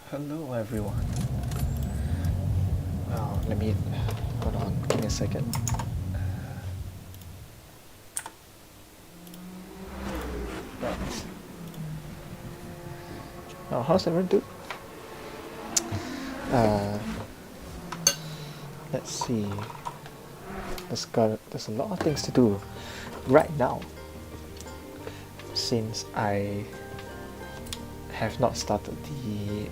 Hello everyone. Oh, let me hold on. Give me a second. Right. Oh, how's everyone doing? Uh, let's see. There's a lot of things to do right now. Since I have not started the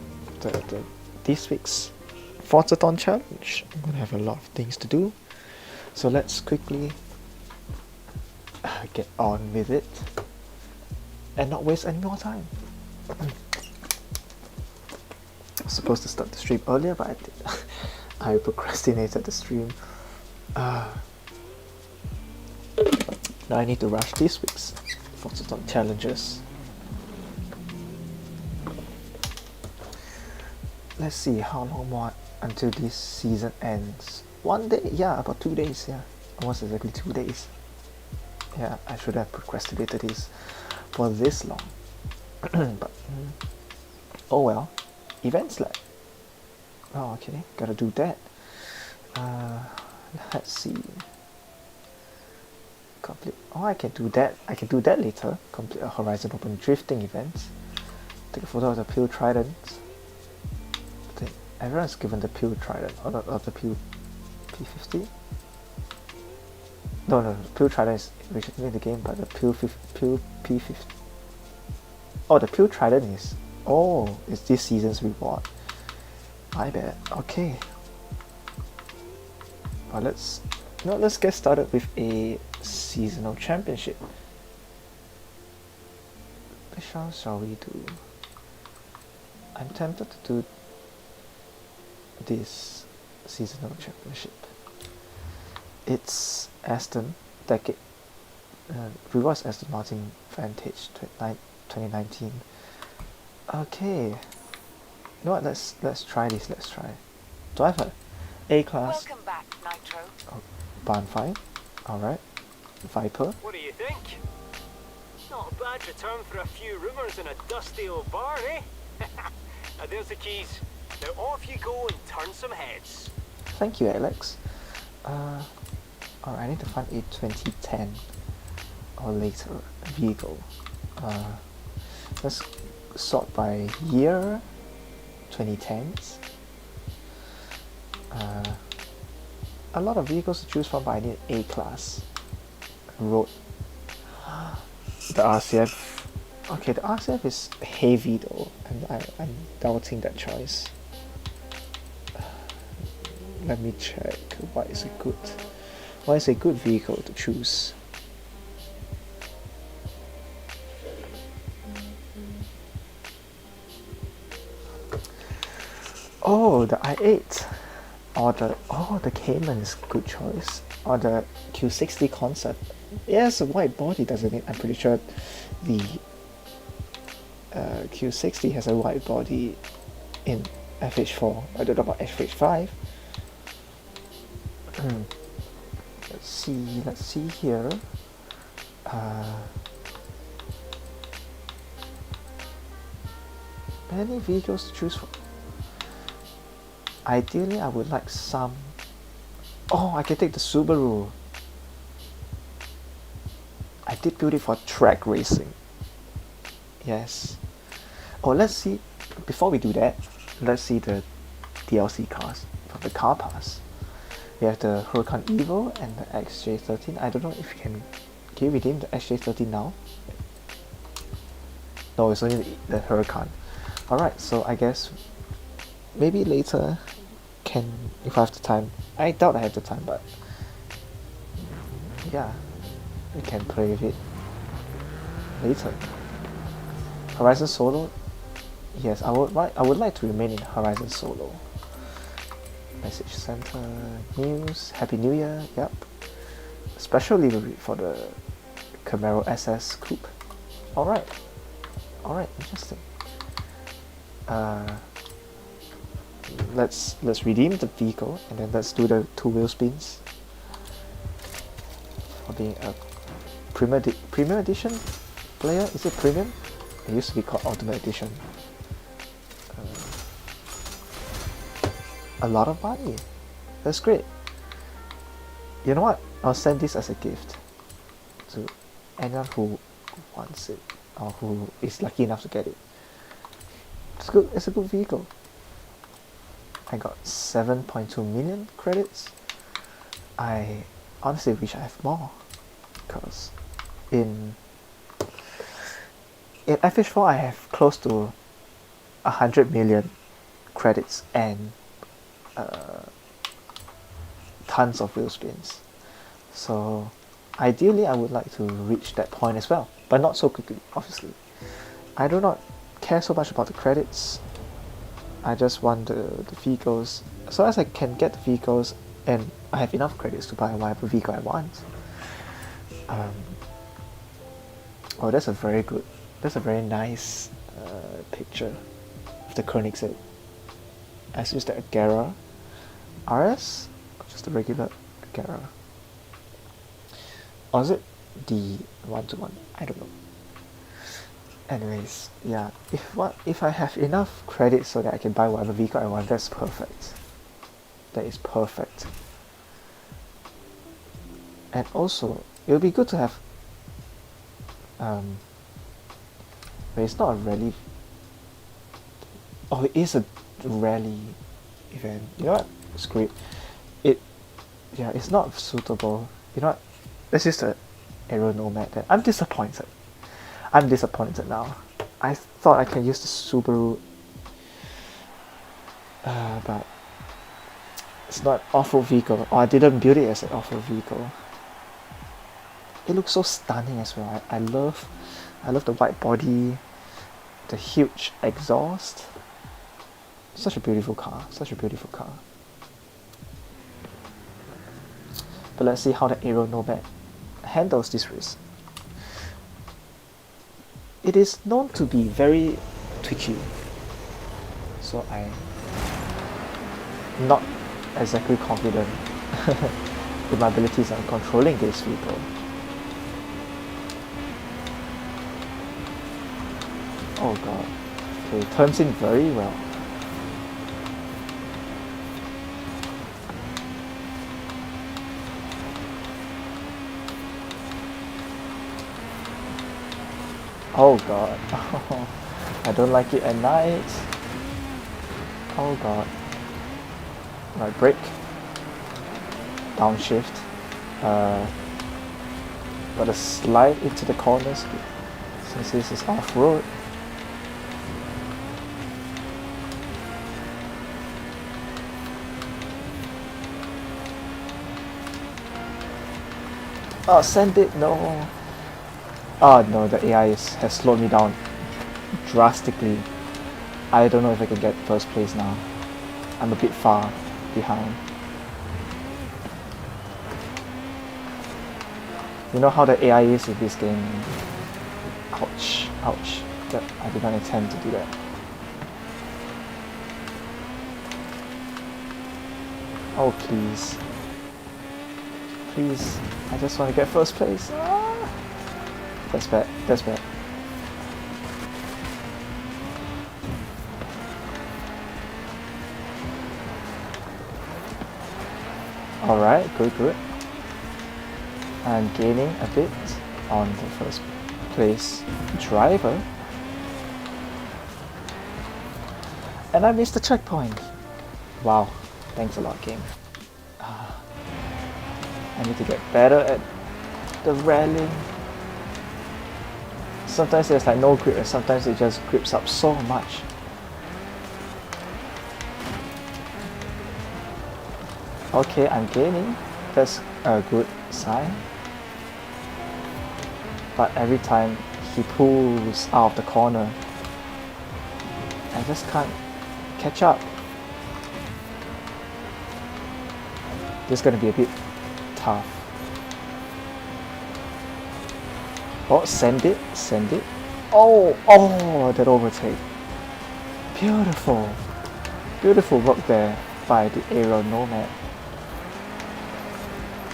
this week's Forzathon challenge, I'm gonna have a lot of things to do. So let's quickly get on with it and not waste any more time. I was supposed to start the stream earlier, but I did. I procrastinated the stream. Now I need to rush this week's Forzathon challenges. Let's see how long more until this season ends. 1 day? Yeah, about 2 days. Yeah, almost exactly 2 days. Yeah, I should have procrastinated this for this long. But oh well. Events like. Oh, okay, gotta do that. Let's see. Complete. Oh, I can do that. I can do that later. Complete a Horizon Open drifting event. Take a photo of the Pure Trident. I think everyone's given the Pure Trident or the Pure P50. No, the Pure Trident is originally in the game, but the Pure P50. Oh, the Pure Trident is. Oh, it's this season's reward. My bad. Okay. Well, let's get started with a seasonal championship. Which one shall we do? I'm tempted to do this seasonal championship. It's Aston Decade. Rewards Aston Martin Vantage 2019. Okay. You know what? Let's try this. Let's try. Do I have a A-class? Welcome back, Nitro. Oh, Barn 5. Alright. Viper. What do you think? Not a bad return for a few rumours in a dusty old bar, eh? Now there's the keys. Now off you go and turn some heads. Thank you, Alex. Alright, I need to find a 2010 or later vehicle. Let's sort by year. 2010s. A lot of vehicles to choose from, but I need A-class. Road. The RCF. Okay, the RCF is heavy though, and I'm doubting that choice. Let me check what is a good vehicle to choose. Oh, the i8 or the Cayman is a good choice, or the Q60 concept. Yeah, it's a wide body, doesn't it? I'm pretty sure the Q60 has a wide body in FH4. I don't know about FH5. Let's see here. Many vehicles to choose from. Ideally, I would like some. Oh, I can take the Subaru. I did build it for track racing. Yes. Oh, let's see. Before we do that, let's see the DLC cars from the car pass. We have the Huracan Evo and the XJ13. I don't know if can you redeem the XJ13 now? No, it's only the Huracan. Alright, so I guess maybe later if I have the time. I doubt I have the time, but yeah, we can play with it later. Horizon Solo. Yes, I would like to remain in Horizon Solo. Message center, news, Happy New Year. Yep. Special delivery for the Camaro SS Coupe. Alright, interesting. Let's redeem the vehicle and then let's do the 2 wheel spins for being a premium edition player. Is it premium? It used to be called Ultimate Edition. a lot of money. That's great. You know what? I'll send this as a gift to anyone who wants it or who is lucky enough to get it. It's good. It's a good vehicle. I got 7.2 million credits. I honestly wish I have more, because in FH4 I have close to 100 million credits and tons of wheel spins. So ideally I would like to reach that point as well, but not so quickly, obviously. I do not care so much about the credits. I just want the vehicles. As long as I can get the vehicles and I have enough credits to buy whatever vehicle I want. Oh, that's a very nice picture of the Koenigsegg. I used the Agera RS, or just the regular Agera. Or is it the 121? I don't know. Anyways, yeah, if I have enough credits so that I can buy whatever vehicle I want, that's perfect. That is perfect. And also, it would be good to have but it's not a rally. Oh, it is a rally event. You know what? Screw it. Yeah, it's not suitable. You know what? Let's use the Aero Nomad then. I'm disappointed now. I thought I can use the Subaru, but it's not an off-road vehicle, or I didn't build it as an off-road vehicle. It looks so stunning as well. I love the white body, the huge exhaust. Such a beautiful car. But let's see how the Aero Nomad handles this risk. It is known to be very twitchy, so I'm not exactly confident in my abilities on controlling this vehicle. Oh god. Okay, it turns in very well. Oh god. I don't like it at night. Oh god. Right, brake. Downshift. Got to slide into the corners since this is off-road. Oh, send it, no. Oh no, the AI has slowed me down drastically. I don't know if I can get first place now. I'm a bit far behind. You know how the AI is in this game. Ouch, ouch. I did not intend to do that. Oh please. Please, I just want to get first place. Ah! That's bad. Alright, good. I'm gaining a bit on the first place driver. And I missed the checkpoint. Wow, thanks a lot, game. I need to get better at the rallying. Sometimes there's like no grip and sometimes it just grips up so much. Okay, I'm gaining. That's a good sign. But every time he pulls out of the corner, I just can't catch up. This is gonna be a bit tough. Oh, send it. Oh, that overtake. Beautiful work there by the Aero Nomad.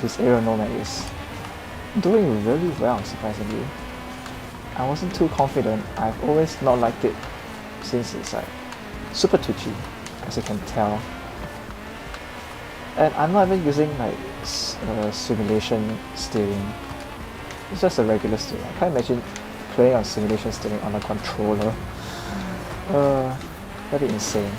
This Aero Nomad is doing really well, surprisingly. I wasn't too confident. I've always not liked it since it's like super twitchy, as you can tell. And I'm not even using like simulation steering. It's just a regular steering. I can't imagine playing on simulation steering on a controller. That'd be insane.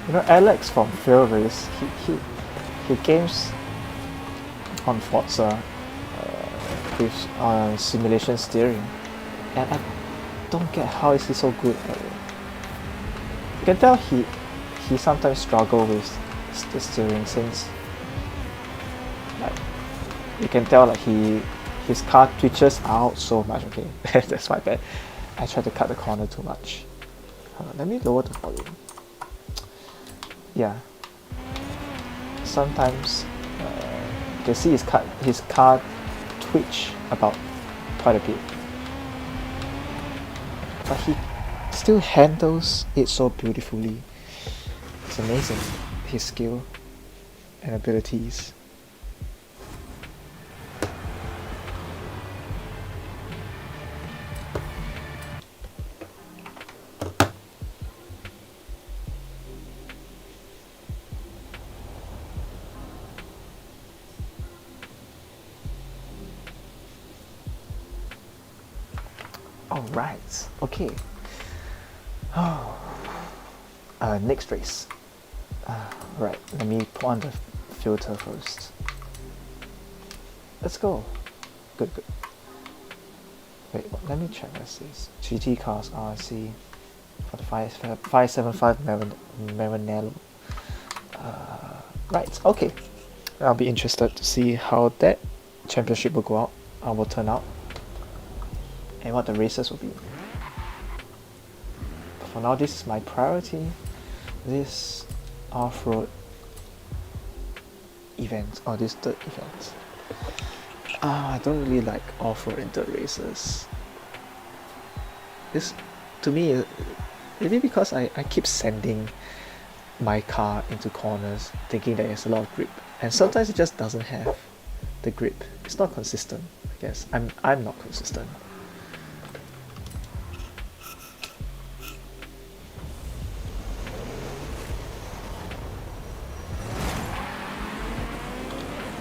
You know, Alex from Fail Race, he games on Forza with simulation steering, and I don't get how is he so good at it. You can tell he sometimes struggles with the steering, since like you can tell like his car twitches out so much. Okay, that's my bad. I tried to cut the corner too much. Let me lower the volume. Yeah. Sometimes you can see his car twitch about quite a bit, but he still handles it so beautifully. It's amazing, his skill and abilities. Alright, okay. Next race. Right, let me put on the filter first. Let's go. Good. Wait, let me check what's this. GT cars RC for the 575 Maranello. Right, okay. I'll be interested to see how that championship will turn out, and what the races will be. But for now, this is my priority. This off-road event, or this dirt event. I don't really like off-road and dirt races. This, to me, maybe because I keep sending my car into corners thinking that it has a lot of grip, and sometimes it just doesn't have the grip. It's not consistent, I guess. I'm not consistent.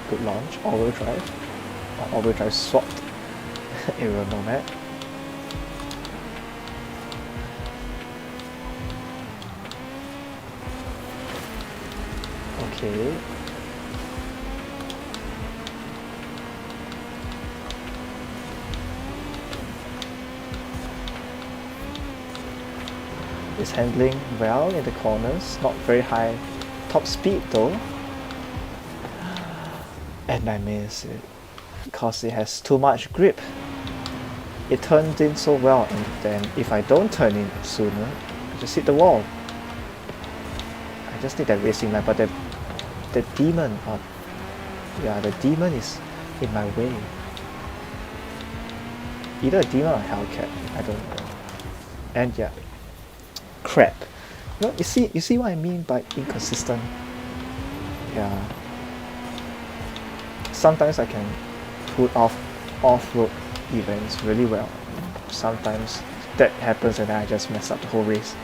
Good launch, all-wheel drive. All-wheel drive swapped. Aerial Nomad. Okay. It's handling well in the corners, not very high top speed though. And I miss it because it has too much grip. It turned in so well, and then if I don't turn in sooner, I just hit the wall. I just need that racing line, but the demon, the demon is in my way. Either a demon or a Hellcat, I don't know. And yeah, crap. You see what I mean by inconsistent? Yeah. Sometimes I can put off off-road events really well. Sometimes that happens and then I just mess up the whole race.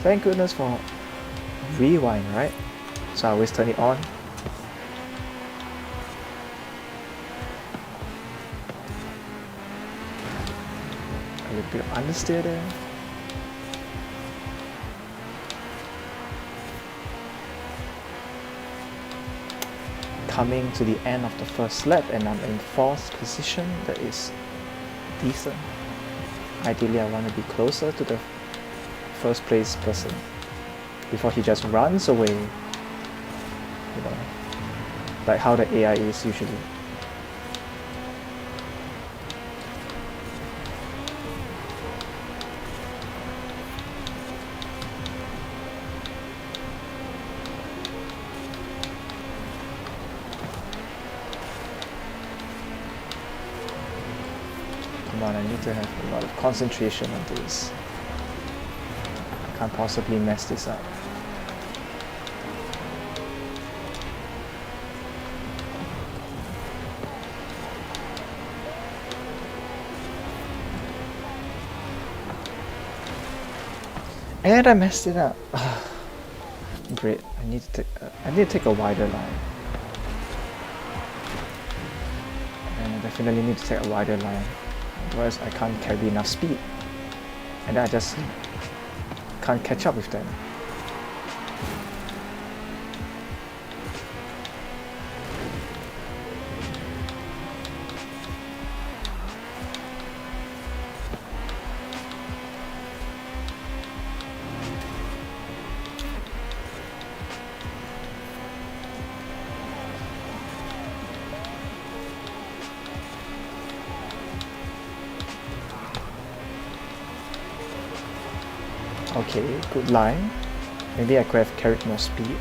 Thank goodness for rewind, right? So I always turn it on. A little bit of understeer there. Coming to the end of the first lap and I'm in 4th position. That is decent. Ideally I want to be closer to the first place person before he just runs away, you know, like how the AI is usually. I need to have a lot of concentration on this. I can't possibly mess this up. And I messed it up. Great. I need to take a wider line. And I definitely need to take a wider line. Otherwise I can't carry enough speed. And I just can't catch up with them. Okay, good line. Maybe I could have carried more speed.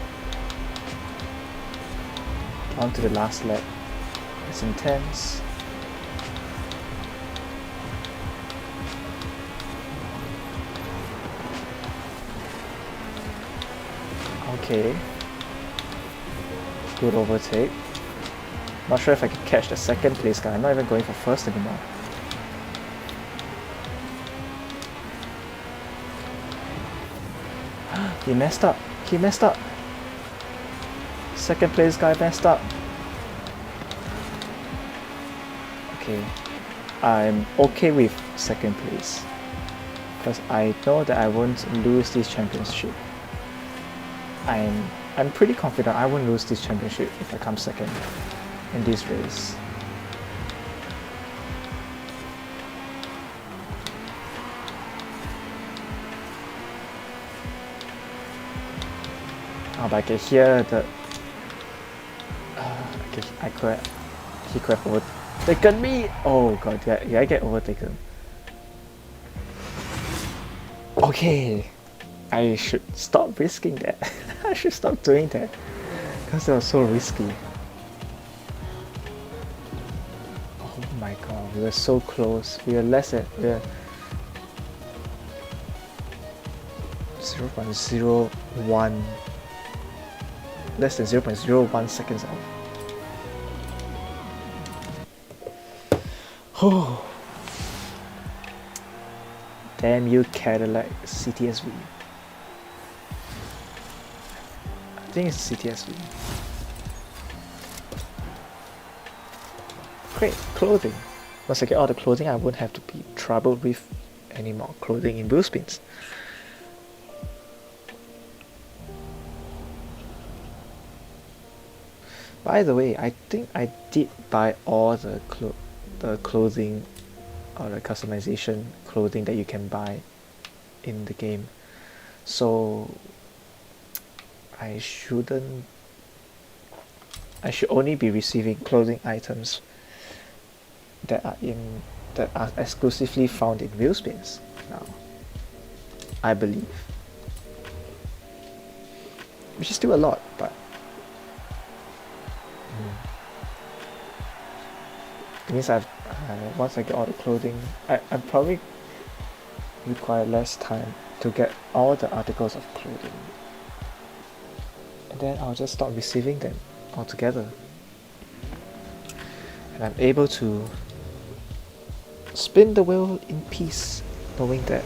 On to the last lap. It's intense. Okay. Good overtake. Not sure if I can catch the second place guy. I'm not even going for first anymore. He messed up. He messed up. Second place guy messed up. Okay. I'm okay with second place. Because I know that I won't lose this championship. I'm pretty confident I won't lose this championship if I come second in this race. Oh, but I can hear the... okay, he could have overtaken me! Oh god, did I get overtaken? Okay, I should stop risking that. I should stop doing that. Because it was so risky. Oh my god, we were so close. We were less than... we were 0.01... less than 0.01 seconds off. Oh. Damn you, Cadillac CTSV. I think it's CTSV. Great, clothing. Once I get all the clothing, I won't have to be troubled with any more clothing in blue spins. By the way, I think I did buy all the clothing or the customization clothing that you can buy in the game. So I should only be receiving clothing items that are exclusively found in wheel spins now, I believe. Which is still a lot, but it means once I get all the clothing, I probably require less time to get all the articles of clothing, and then I'll just stop receiving them altogether, and I'm able to spin the wheel in peace, knowing that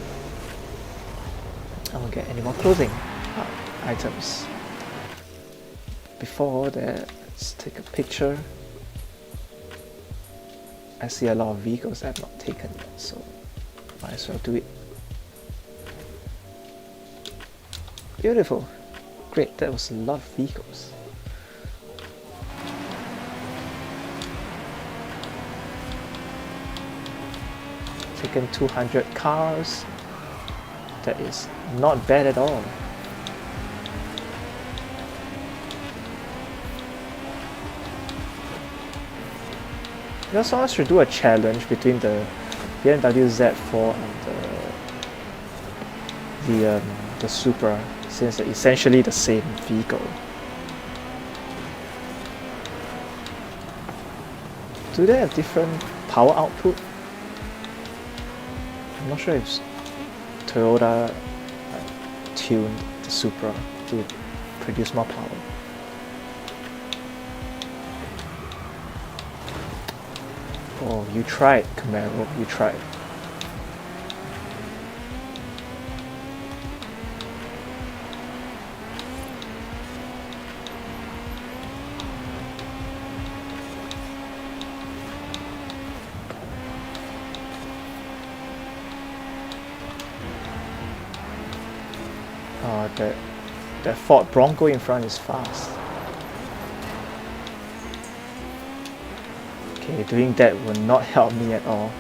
I won't get any more clothing items. Before that, let's take a picture. I see a lot of vehicles I have not taken yet, so might as well do it. Beautiful. Great, that was a lot of vehicles. Taken 200 cars. That is not bad at all. You know, someone should do a challenge between the BMW Z4 and the Supra, since they're essentially the same vehicle. Do they have different power output? I'm not sure if Toyota tuned the Supra to produce more power. Oh, you tried, Camaro, you tried. The Ford Bronco in front is fast. Okay, doing that will not help me at all.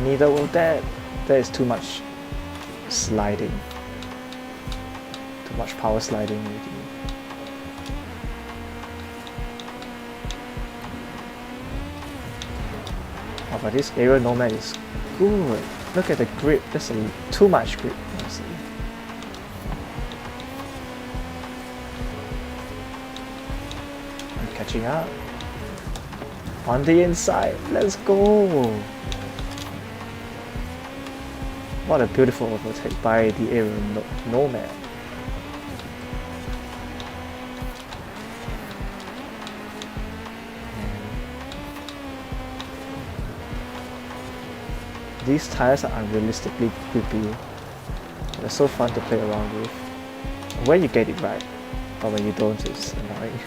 Neither will that. There is too much sliding. Too much power sliding already. Oh, but this aerial nomad is good. Look at the grip. That's too much grip, honestly. I'm catching up. On the inside. Let's go. What a beautiful overtake by the aerial nomad. These tires are unrealistically grippy. They're so fun to play around with. When you get it right, but when you don't, it's annoying.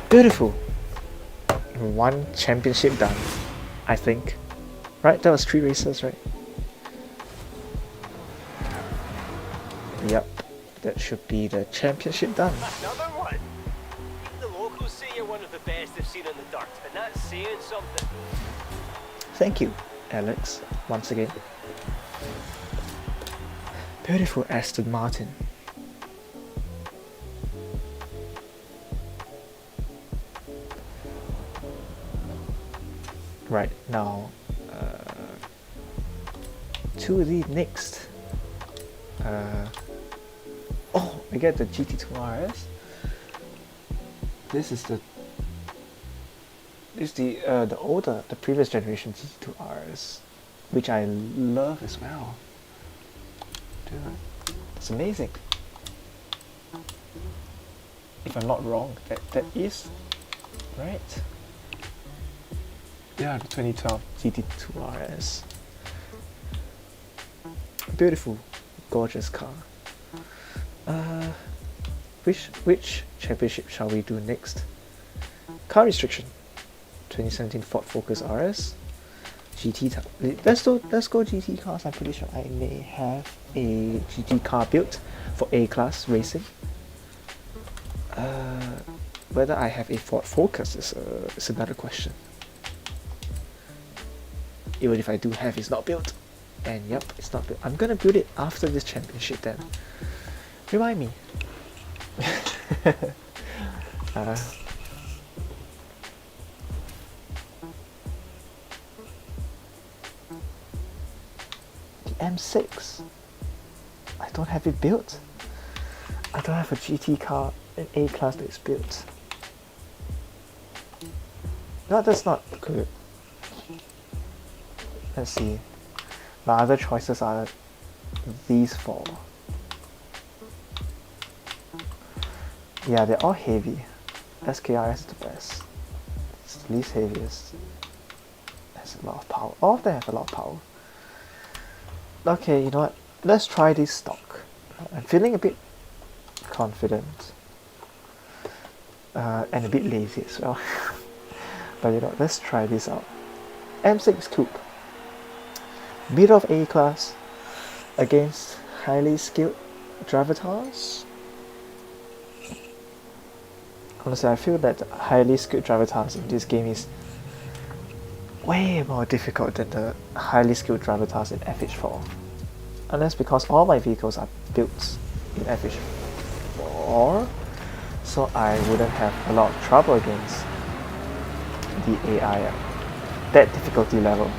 Beautiful. One championship done, I think. Right? That was 3 races, right? Yep. That should be the championship done. Another one. Even the locals say you're one of the best they've seen in the dirt, and that's saying something. Thank you, Alex, once again. Beautiful Aston Martin. Right, now to the next. Oh, I get the GT2 RS. This is the the previous generation GT2 RS, which I love as well. Dude, it's amazing. If I'm not wrong, that is right. Yeah, the 2012 GT2 RS. Beautiful, gorgeous car. Which championship shall we do next? Car restriction. 2017 Ford Focus RS. GT. Let's go GT cars. I'm pretty sure I may have a GT car built for A-class racing. Whether I have a Ford Focus is another question. Even if I do have, it's not built. And yep, it's not built. I'm gonna build it after this championship then. Remind me. The M6. I don't have it built. I don't have a GT car in A-class that is built. No, that's not good. Let's see. My other choices are these 4. Yeah, they're all heavy. SKRS is the best. It's the least heaviest. Has a lot of power. All of them have a lot of power. Okay, you know what? Let's try this stock. I'm feeling a bit confident. And a bit lazy as well. But you know, let's try this out. M6 Coupe. Middle of A-class against highly skilled drivatars. Honestly, I feel that highly skilled drivatars in this game is way more difficult than the highly skilled drivatars in FH4. And that's because all my vehicles are built in FH4, so I wouldn't have a lot of trouble against the AI at that difficulty level.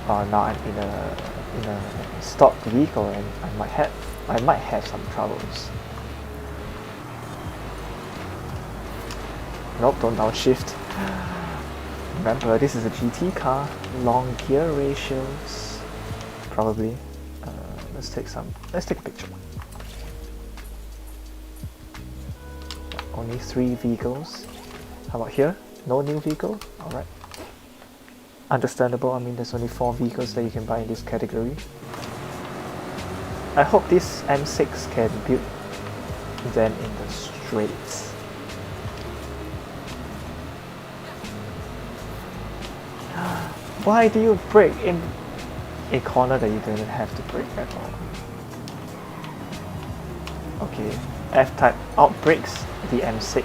Now I'm in a stock vehicle and I might have some troubles. Nope, don't downshift. Remember, this is a GT car, long gear ratios, probably. Let's take a picture. Only 3 vehicles. How about here? No new vehicle? Alright. Understandable, I mean there's only 4 vehicles that you can buy in this category. I hope this M6 can build them in the straights. Why do you brake in a corner that you didn't have to brake at all? Okay, F-type outbrakes the M6.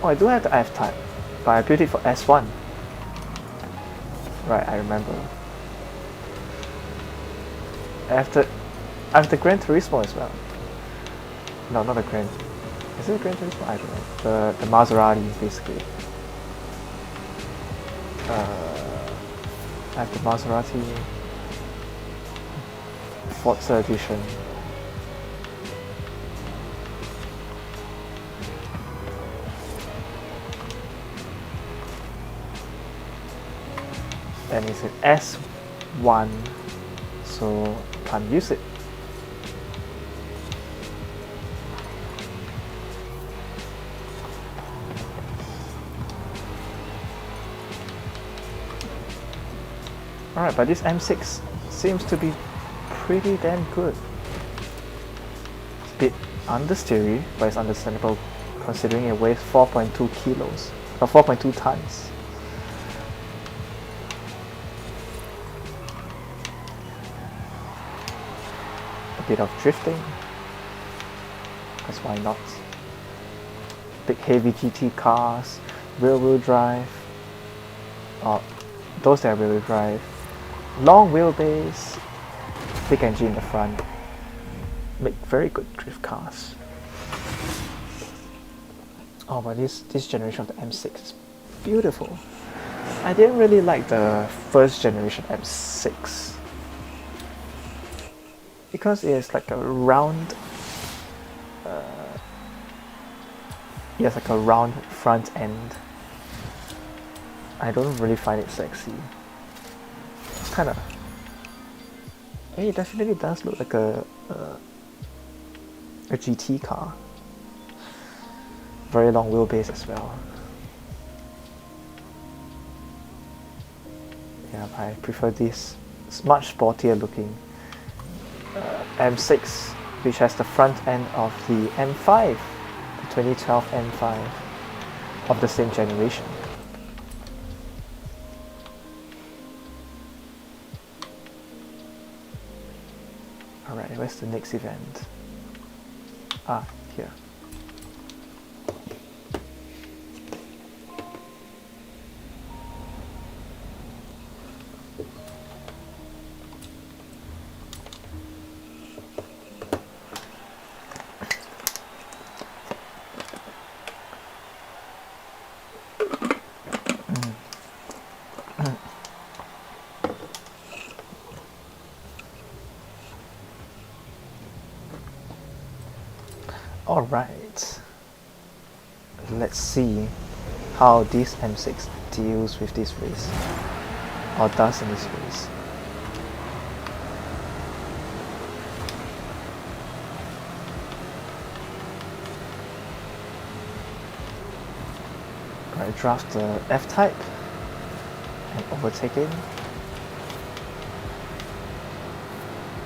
Oh, I do have the F-type, but I built it for S1. Right, I remember. I have the Gran Turismo as well. No, not the Gran. Is it a Gran Turismo? I don't know. The Maserati, basically. I have the Maserati Forza Edition. And it's an S1, so can't use it. Alright, but this M6 seems to be pretty damn good. It's a bit understeery, but it's understandable considering it weighs 4.2 kilos, or 4.2 tons. A bit of drifting, because why not? Big heavy GT cars, rear-wheel drive, or those that are rear-wheel drive. Long wheelbase, big engine in the front, make very good drift cars. Oh, but this generation of the M6 is beautiful. I didn't really like the first generation M6 because it's like a round, yes, like a round front end. I don't really find it sexy. Kind of. It definitely does look like a GT car. Very long wheelbase as well. Yeah, I prefer this. It's much sportier looking M6, which has the front end of the M5, the 2012 M5 of the same generation. Alright, where's the next event? Ah, here. Alright, let's see how this M6 deals with this race, or does in this race. Alright, draft the F-type and overtaking.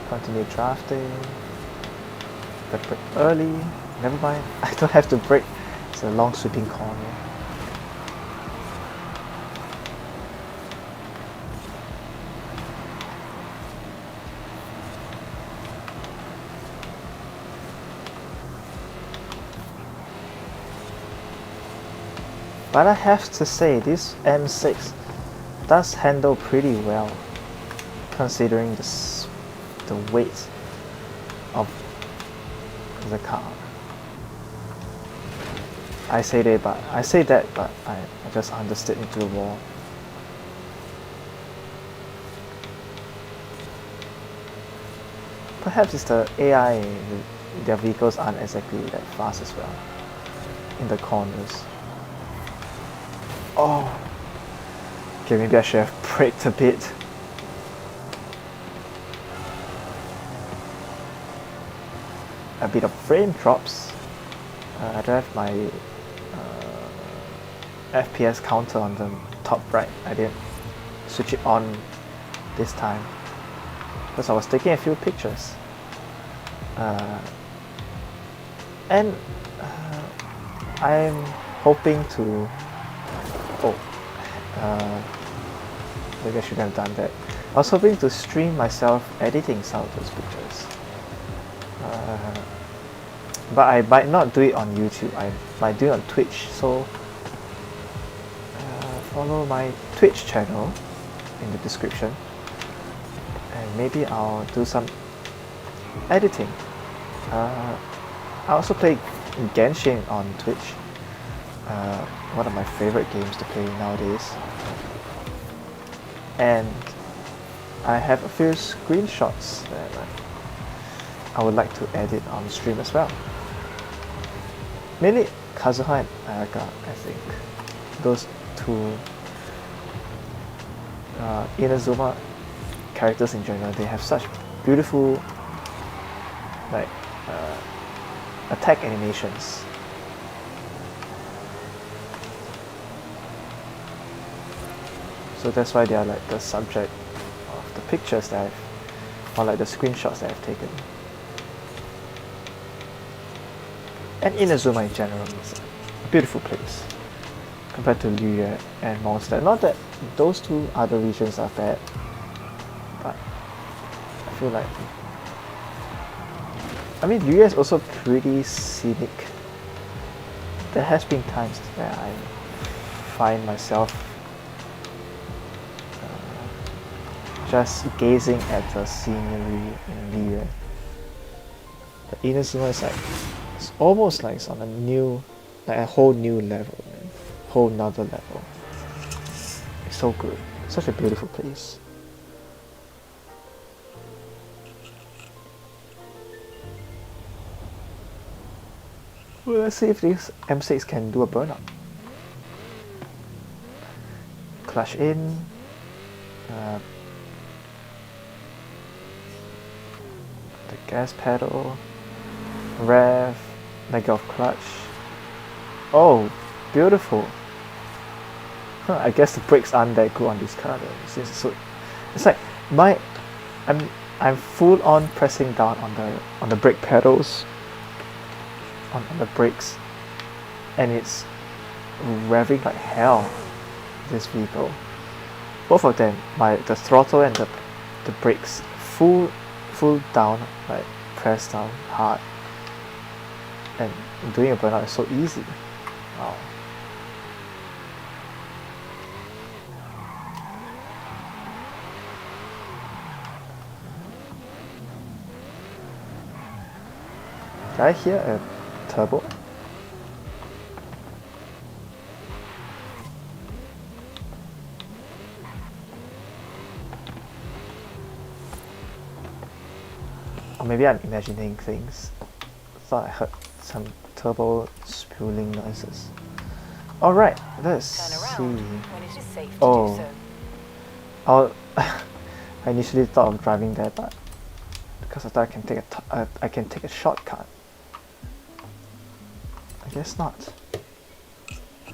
Continue drafting. Got to brake early. Never mind, I don't have to brake. It's a long sweeping corner. But I have to say, this M6 does handle pretty well, considering the weight of the car. I say that, but I just understood into the wall. Perhaps it's the AI their vehicles aren't exactly that fast as well in the corners. Oh, okay, maybe I should have braked a bit. A bit of frame drops. I don't have my FPS counter on the top right. I didn't switch it on this time because I was taking a few pictures. And I'm hoping to. Maybe I should have done that. I was hoping to stream myself editing some of those pictures. But I might not do it on YouTube. I might do it on Twitch. So follow my Twitch channel in the description, and maybe I'll do some editing. I also play Genshin on Twitch. One of my favorite games to play nowadays. And I have a few screenshots that I would like to edit on stream as well. Mainly Kazuha and Ayaka, I think. Those two Inazuma characters in general, they have such beautiful like attack animations. So that's why they are like the subject of the pictures that or like the screenshots that I've taken. And Inazuma in general is a beautiful place compared to Liyue and Mondstadt. Not that those two other regions are bad, but I feel like Liyue is also pretty scenic. There has been times where I find myself just gazing at the scenery in Liyue. But Inazuma is like, it's almost like it's on a whole new level, man. Whole nother level. It's so good. Such a beautiful place. Well, let's see if this M6 can do a burnout. Clutch in. The gas pedal. Rev. Let go of clutch. Oh, beautiful. I guess the brakes aren't that good on this car though. It's like I'm full on pressing down on the brake pedals, on the brakes, and it's revving like hell. This vehicle, both of them, the throttle and the brakes, full down, like pressed down hard, and doing a burnout is so easy. Wow. Did I hear a turbo? Or maybe I'm imagining things. Thought I heard some turbo spewing noises. Alright, let's see. When it is safe to do so. I initially thought of driving there, but because I thought I can take a shortcut. I guess not.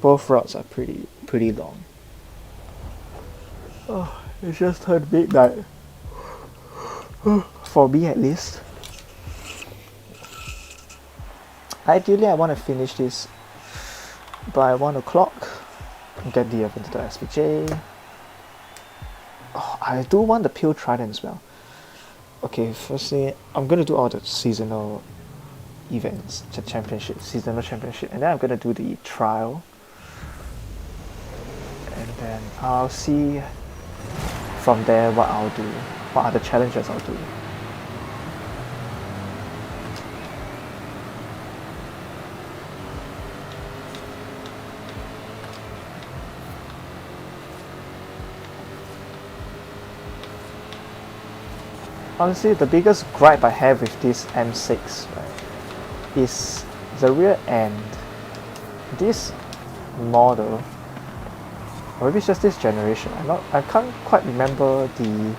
Both routes are pretty long. Oh, it's just turned midnight. For me at least. Ideally I want to finish this by 1 o'clock. Get the Aventador SVJ. Oh, I do want the Pure Trident as well. Okay, firstly, I'm gonna do all the seasonal events, seasonal championship, and then I'm gonna do the trial. And then I'll see from there what I'll do, what are the challenges I'll do. Honestly, the biggest gripe I have with this M6, right, is the rear end. This model, or maybe it's just this generation. I can't quite remember the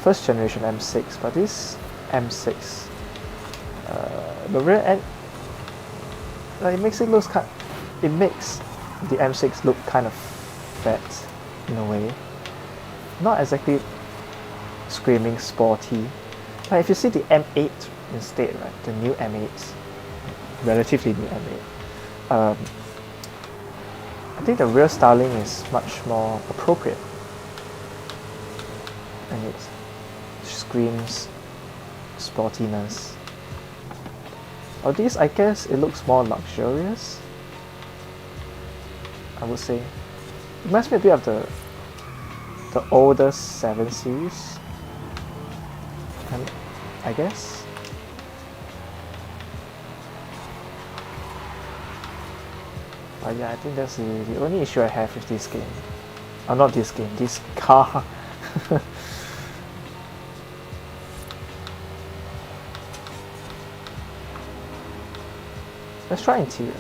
first generation M6, but this M6, the rear end, it makes the M6 look kind of fat in a way. Not exactly screaming sporty. But if you see the M8 instead, right, the new M8s, relatively new M8, I think the rear styling is much more appropriate, and it screams sportiness. Of these, I guess it looks more luxurious, I would say. It reminds me a bit of the older 7 Series, and I guess. But yeah, I think that's the only issue I have with this game. Not this game, this car. Let's try interior.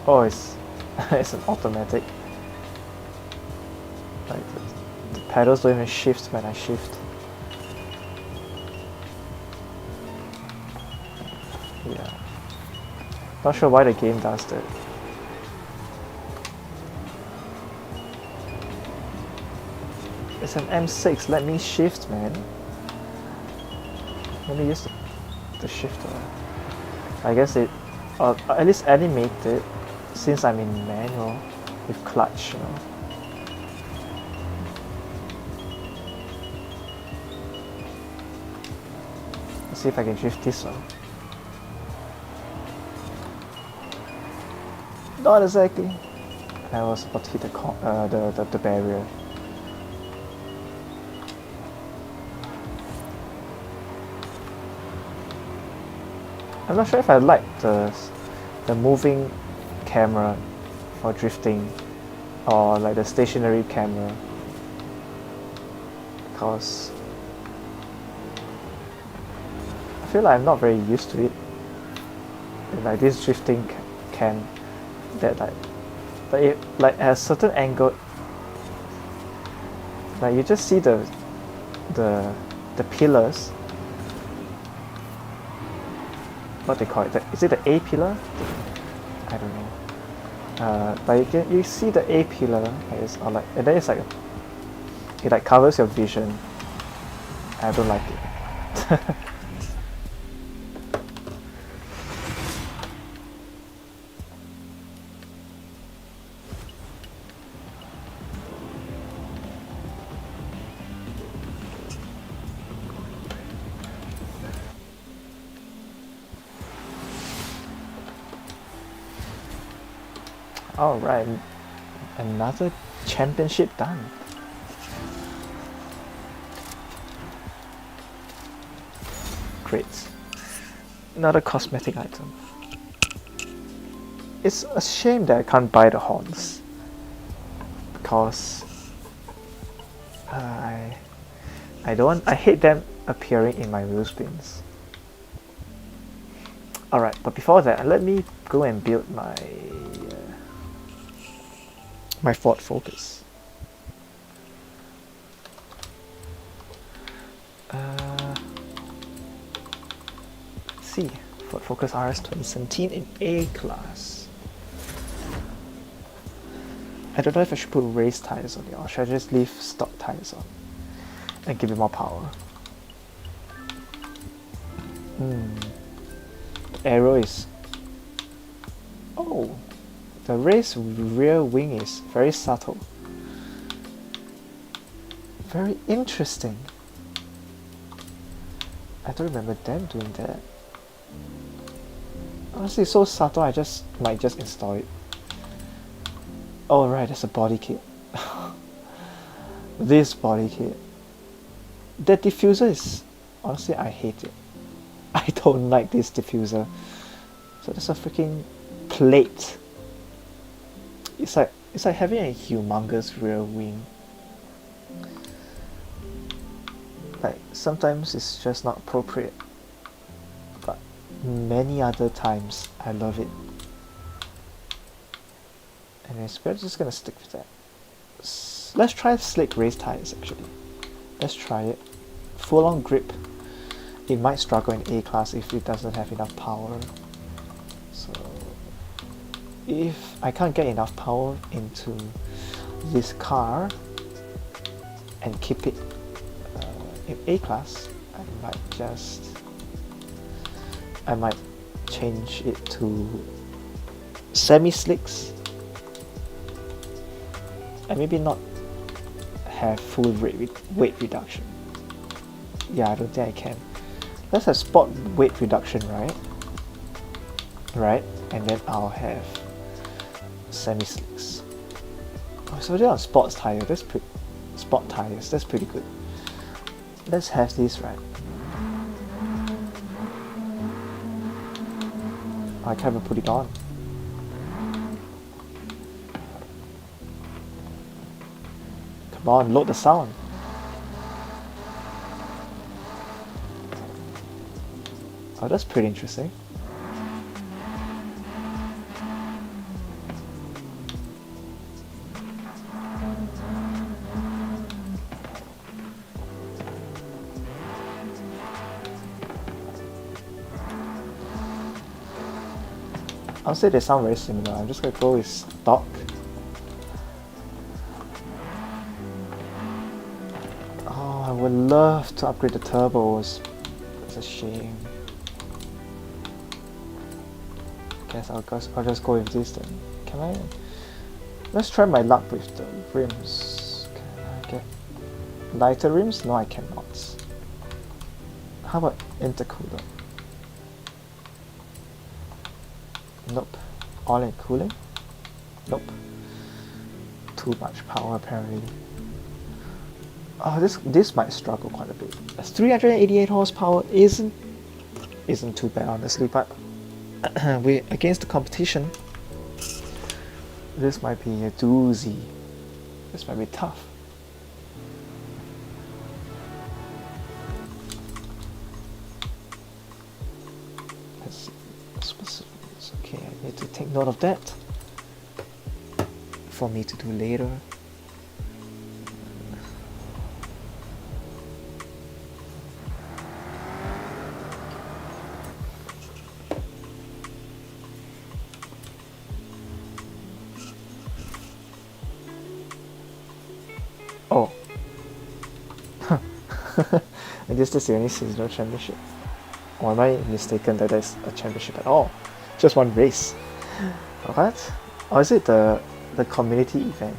Oh, it's it's an automatic. Like the pedals don't even shift when I shift. Yeah. Not sure why the game does that. It's an M6, let me shift, man. Let me use the shifter. I guess it, at least animated, since I'm in manual with clutch, you know. Let's see if I can shift this one. Not exactly. I was about to hit the barrier. I'm not sure if I like the moving camera for drifting, or like the stationary camera, because I feel like I'm not very used to it. And like this drifting cam, that like it like at a certain angle, like you just see the pillars. What they call it? Is it the A pillar? I don't know. But you see the A pillar, or like, and then it's like it like covers your vision. I don't like it. Alright, another championship done. Great. Another cosmetic item. It's a shame that I can't buy the horns, because I hate them appearing in my wheel spins. Alright, but before that, let me go and build my Ford Focus. See, Ford Focus RS 2017 in A class. I don't know if I should put race tires on it, or should I just leave stock tires on and give it more power. The arrow is... Oh! The race rear wing is very subtle. Very interesting. I don't remember them doing that. Honestly, it's so subtle, I might just install it. Oh right, that's a body kit. This body kit. The diffuser is... Honestly, I hate it. I don't like this diffuser. So there's a freaking plate. It's like having a humongous rear wing. Like sometimes it's just not appropriate. many other times. I love it. Anyways, we're just gonna stick with that. Let's try slick race tires actually. Let's try it. Full on grip. It might struggle in A class if it doesn't have enough power. So if I can't get enough power into this car and keep it in A class, I might change it to semi-slicks and maybe not have full weight reduction. Yeah, I don't think I can. Let's have sport weight reduction, right, and then I'll have semi-slicks. Oh, so they're on sports tire. Sport tires, that's pretty good. Let's have this, right. I can't even put it on. Come on, load the sound. Oh, that's pretty interesting. I'll say they sound very similar. I'm just gonna go with stock. Oh, I would love to upgrade the turbos. It's a shame. Guess I'll just go with this then. Can I? Let's try my luck with the rims. Can I get lighter rims? No, I cannot. How about intercooler? Nope. All in cooling? Nope. Too much power apparently. Oh, this might struggle quite a bit. 388 horsepower isn't too bad honestly, but we against the competition, this might be a doozy. This might be tough. Let's see. Specifics. Okay, I need to take note of that for me to do later. Oh. I guess that's the only seasonal championship. Or am I mistaken that there's a championship at all? Just one race. What? Or is it the community event?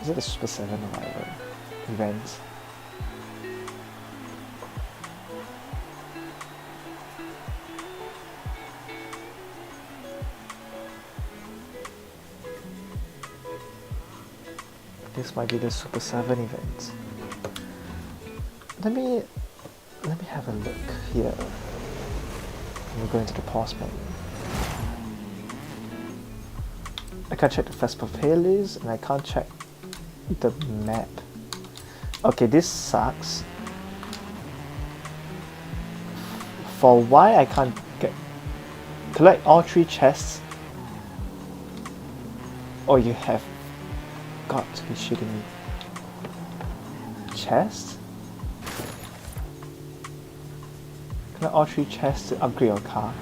Is it the Super 7 or whatever event? This might be the Super 7 event. Let me have a look here. We're going to the pause menu. I can't check the festival playlist and I can't check the map. Okay, this sucks. For why I can't collect all 3 chests? Oh, you have got to be shitting me. Chest? Collect all 3 chests to upgrade your car.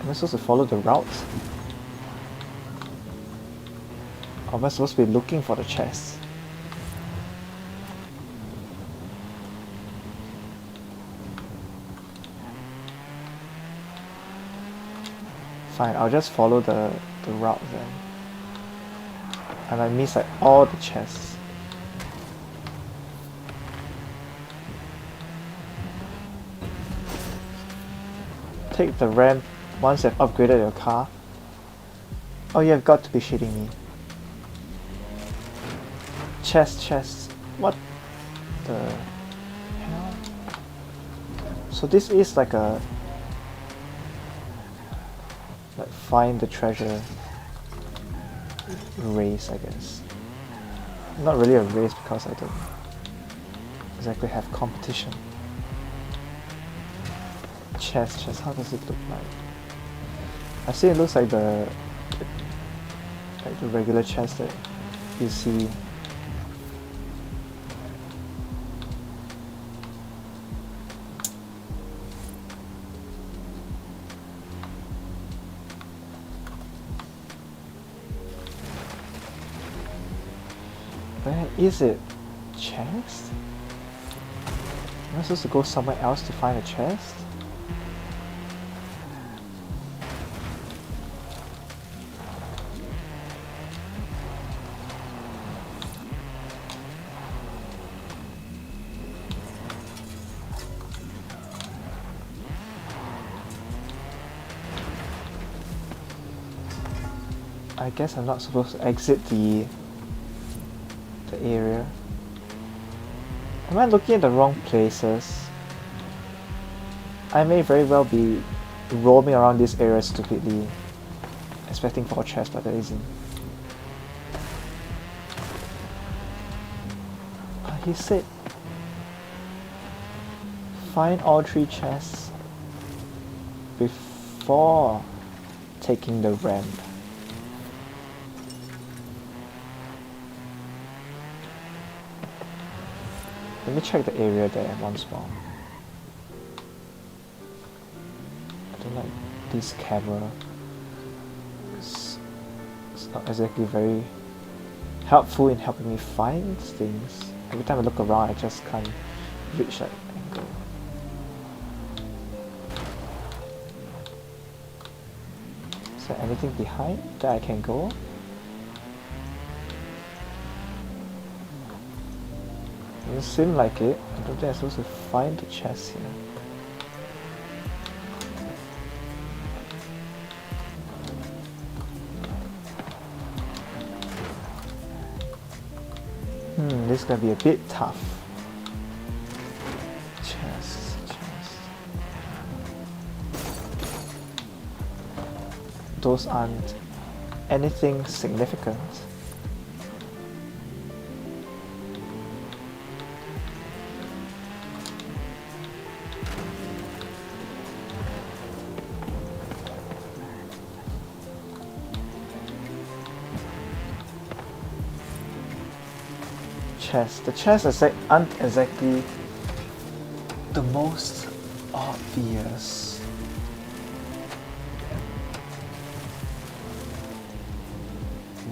Am I supposed to follow the route? Or am I supposed to be looking for the chest? Fine, I'll just follow the route then. And I miss like all the chests. Take the ramp once you've upgraded your car. Oh, you've got to be shitting me. Chests. What the hell? So this is like a find the treasure race, I guess. Not really a race because I don't exactly have competition. Chest, how does it look like? I see it looks like the regular chest that you see. Where is it? Chest? Am I supposed to go somewhere else to find a chest? I guess I'm not supposed to exit the area. Am I looking at the wrong places? I may very well be roaming around this area stupidly, expecting for a chest, but there isn't. He said find all 3 chests before taking the ramp. Let me check the area there once more. I don't like this camera. It's not exactly very helpful in helping me find things. Every time I look around, I just can't reach that angle. Is there anything behind that I can go? Doesn't seem like it. I don't think I'm supposed to find the chest here. This is gonna be a bit tough. Chest. Those aren't anything significant. The chests aren't exactly the most obvious.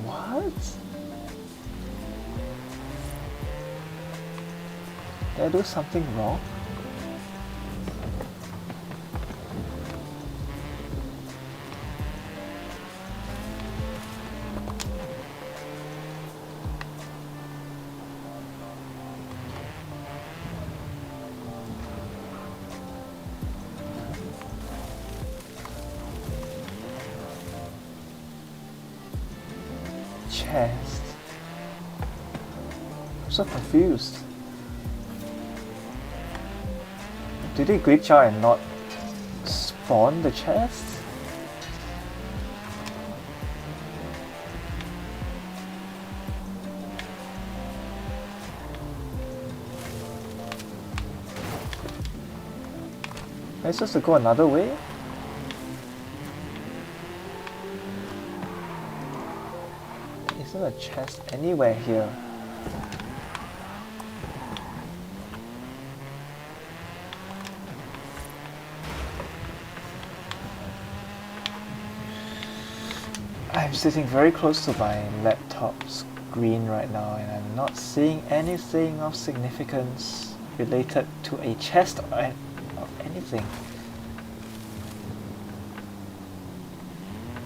What? Did I do something wrong? Chest. I'm so confused. Did they glitch out and not spawn the chest? Am I supposed to go another way? Isn't a chest anywhere here? I'm sitting very close to my laptop screen right now and I'm not seeing anything of significance related to a chest or of anything.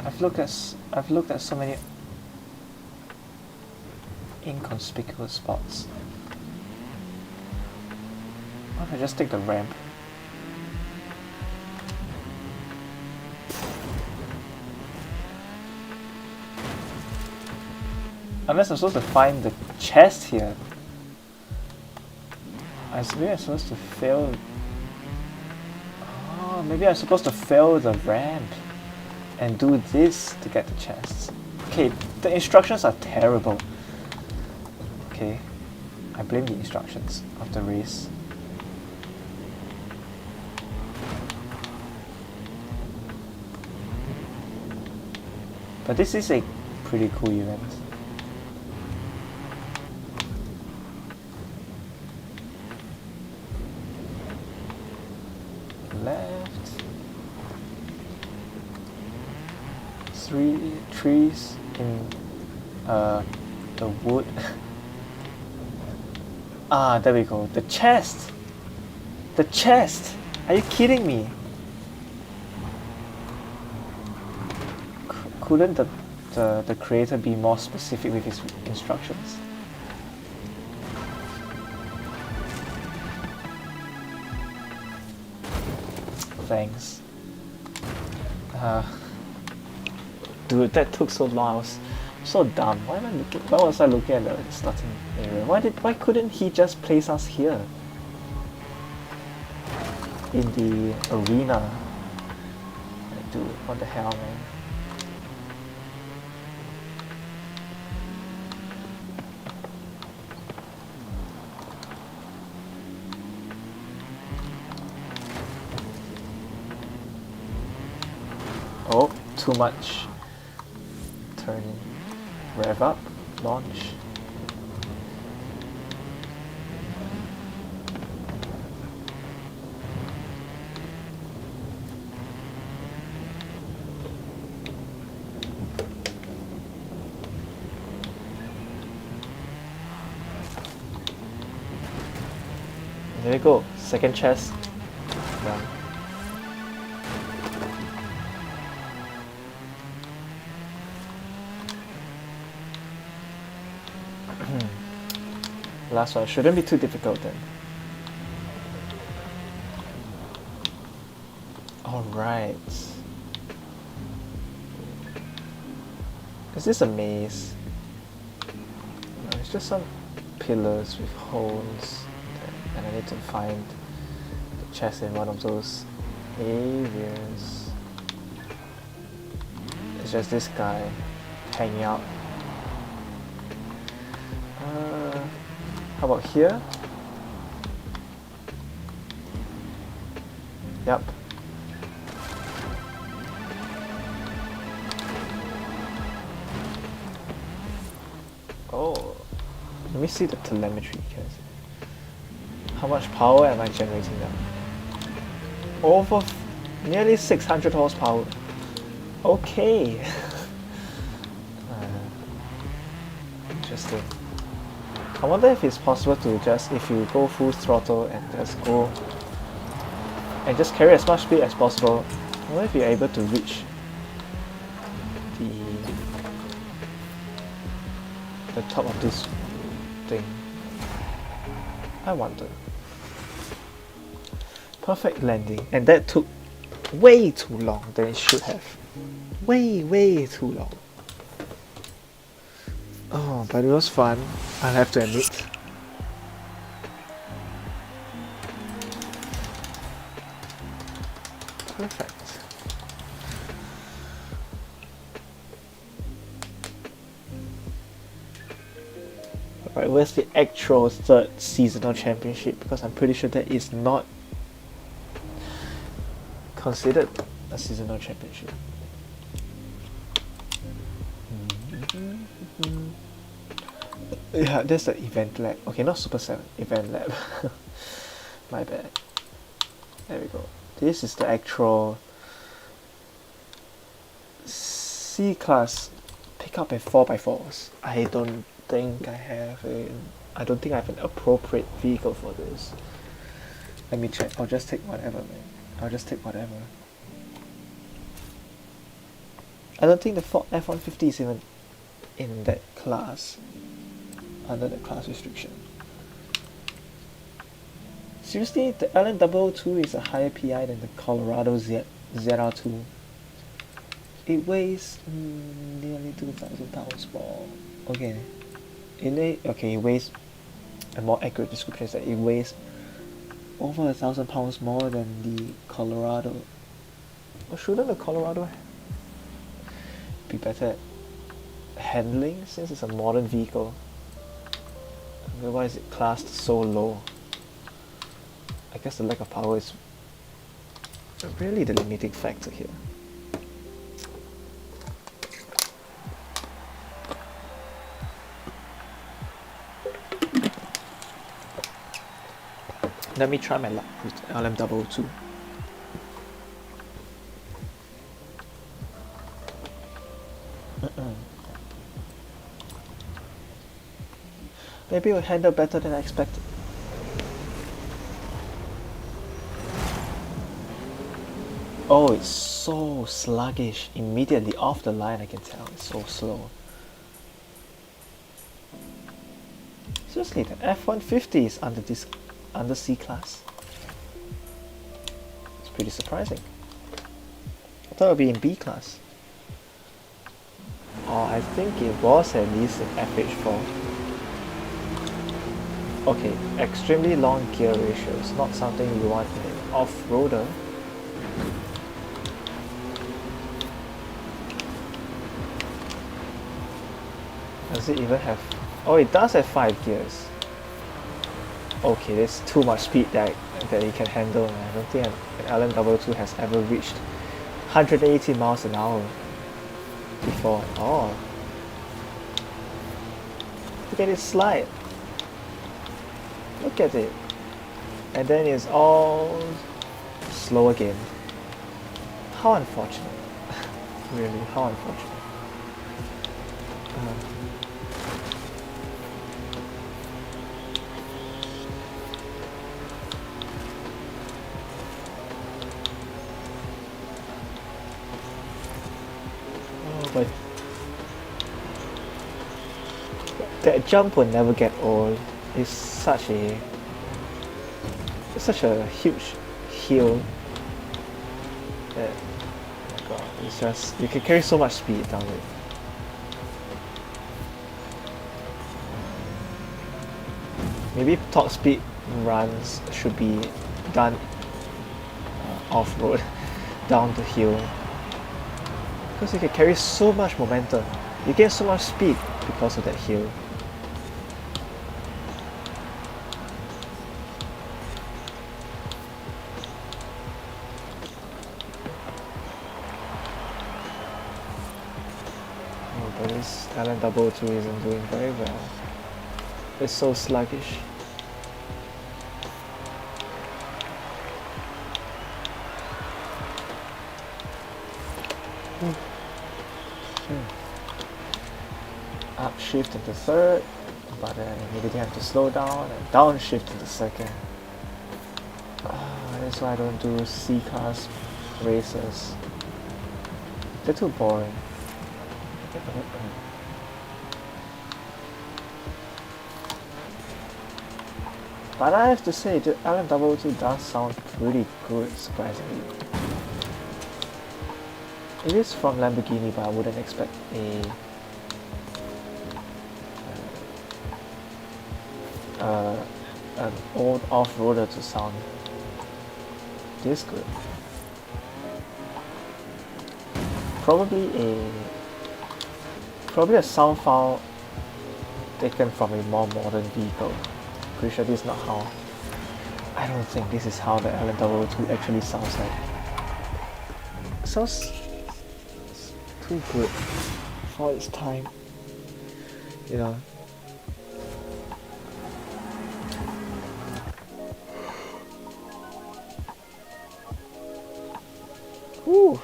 I've looked at so many inconspicuous spots. Why don't I just take the ramp? Unless I'm supposed to find the chest here. Maybe I'm supposed to fail. Oh, maybe I'm supposed to fail the ramp and do this to get the chest. Okay, the instructions are terrible. Okay, I blame the instructions of the race. But this is a pretty cool event. Left. 3 trees in the wood. Ah, there we go. The chest! The chest! Are you kidding me? Couldn't the creator be more specific with his instructions? Thanks. Dude, that took so long. I was so dumb. Why was I looking at the starting area? Why couldn't he just place us here? In the arena. Like, dude, what the hell, man? Oh, too much. Turning. Rev up. Launch. There we go. Second chest. Done. Last one shouldn't be too difficult then. Alright. Is this a maze? No, it's just some pillars with holes. And I need to find the chest in one of those areas. It's just this guy hanging out. How about here? Yep. Oh, let me see the telemetry. How much power am I generating now? Nearly 600 horsepower. Okay. Interesting. I wonder if it's possible to just, if you go full throttle and just go and just carry as much speed as possible, I wonder if you're able to reach the top of this thing. I wonder. Perfect landing, and that took way too long than it should have. Way too long. Oh, but it was fun, I'll have to admit. Perfect. Alright, where's the actual third seasonal championship? Because I'm pretty sure that is not considered a seasonal championship. Yeah, there's the event lab. Okay, not Super 7, event lab. My bad. There we go. This is the actual C-class pickup and 4x4s. I don't think I have an appropriate vehicle for this. Let me check. I'll just take whatever, man. I'll just take whatever. I don't think the Ford F-150 is even in that class, under the class restriction. Seriously, the LN002 is a higher PI than the Colorado ZR2. It weighs nearly 2,000 pounds more. Okay, it weighs, a more accurate description is that it weighs over 1,000 pounds more than the Colorado. Or shouldn't the Colorado be better at handling since it's a modern vehicle? Why is it classed so low? I guess the lack of power is really the limiting factor here. Let me try my luck with LM002. Maybe it'll handle better than I expected. Oh, it's so sluggish. Immediately off the line I can tell. It's so slow. Seriously, the F-150 is under C class. It's pretty surprising. I thought it would be in B class. Or I think it was at least in FH4. Okay, extremely long gear ratios, not something you want in an off-roader. Does it even have... Oh, it does have 5 gears. Okay, there's too much speed that it can handle. I don't think an LM002 has ever reached 180 miles an hour before. Oh, look at it slide. Look at it. And then it's all slow again. How unfortunate. Really, how unfortunate. But that jump will never get old. It's such a huge hill that, oh my god, it's just, you can carry so much speed down it. Maybe top speed runs should be done off-road down the hill, because you can carry so much momentum. You get so much speed because of that hill. Oh, but this LM002 isn't doing very well. It's so sluggish. Upshift into third, but then immediately have to slow down and downshift into second. That's why I don't do C-class races. They're too boring. But I have to say, the LM002 does sound pretty good, surprisingly. It is from Lamborghini, but I wouldn't expect an old off-roader to sound this good. Probably a sound file taken from a more modern vehicle. Pretty sure this is not how. I don't think this is how the LM002 actually sounds like. It sounds too good for its time, you know. Ooh,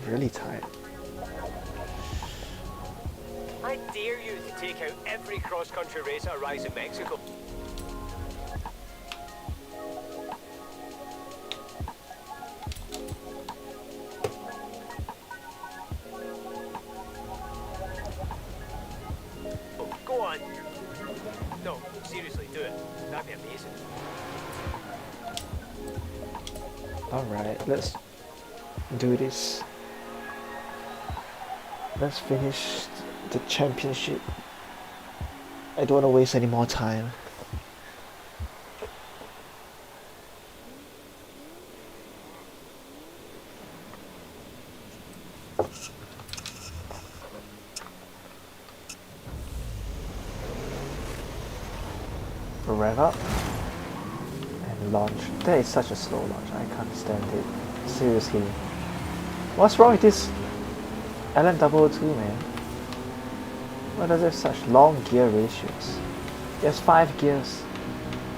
really tired. I dare you to take out every cross-country race at a rise in Mexico. Oh, go on. No, seriously, do it. That'd be amazing. Alright, let's do this. Let's finish the championship. I don't want to waste any more time. Rev up and launch. That is such a slow launch. I can't stand it. Seriously. What's wrong with this LM002, man? Why does it have such long gear ratios? It has 5 gears.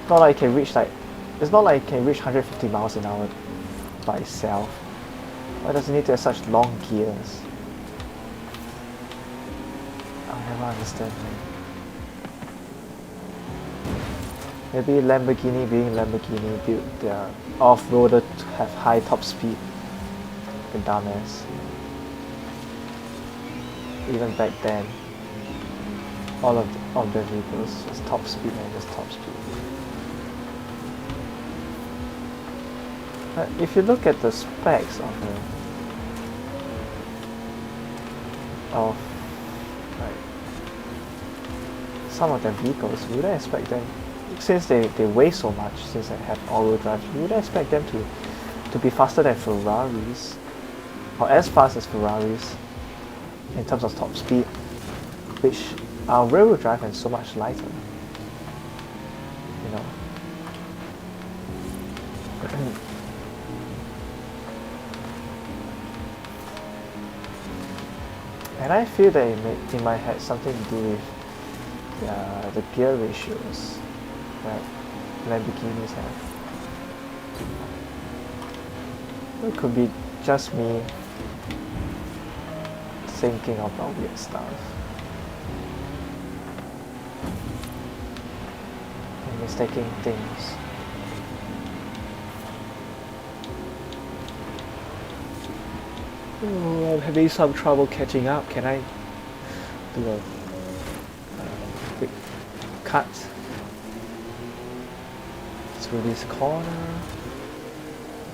Not like it can reach like It's not like it can reach 150 miles an hour by itself. Why does it need to have such long gears? I'll never understand that. Maybe Lamborghini being Lamborghini built their off-roader to have high top speed. The dumbass. Even back then, all of their vehicles was top speed and just top speed. But if you look at the specs of like some of their vehicles, you wouldn't expect them, since they weigh so much, since they have all-wheel drive, you wouldn't expect them to be faster than Ferraris, or as fast as Ferraris in terms of top speed, which are rear-wheel drive and so much lighter. You know. And I feel that it might have something to do with the gear ratios that Lamborghinis have. It could be just me thinking about weird stuff and mistaking things. Oh, I'm having some trouble catching up. Can I do a quick cut through this corner?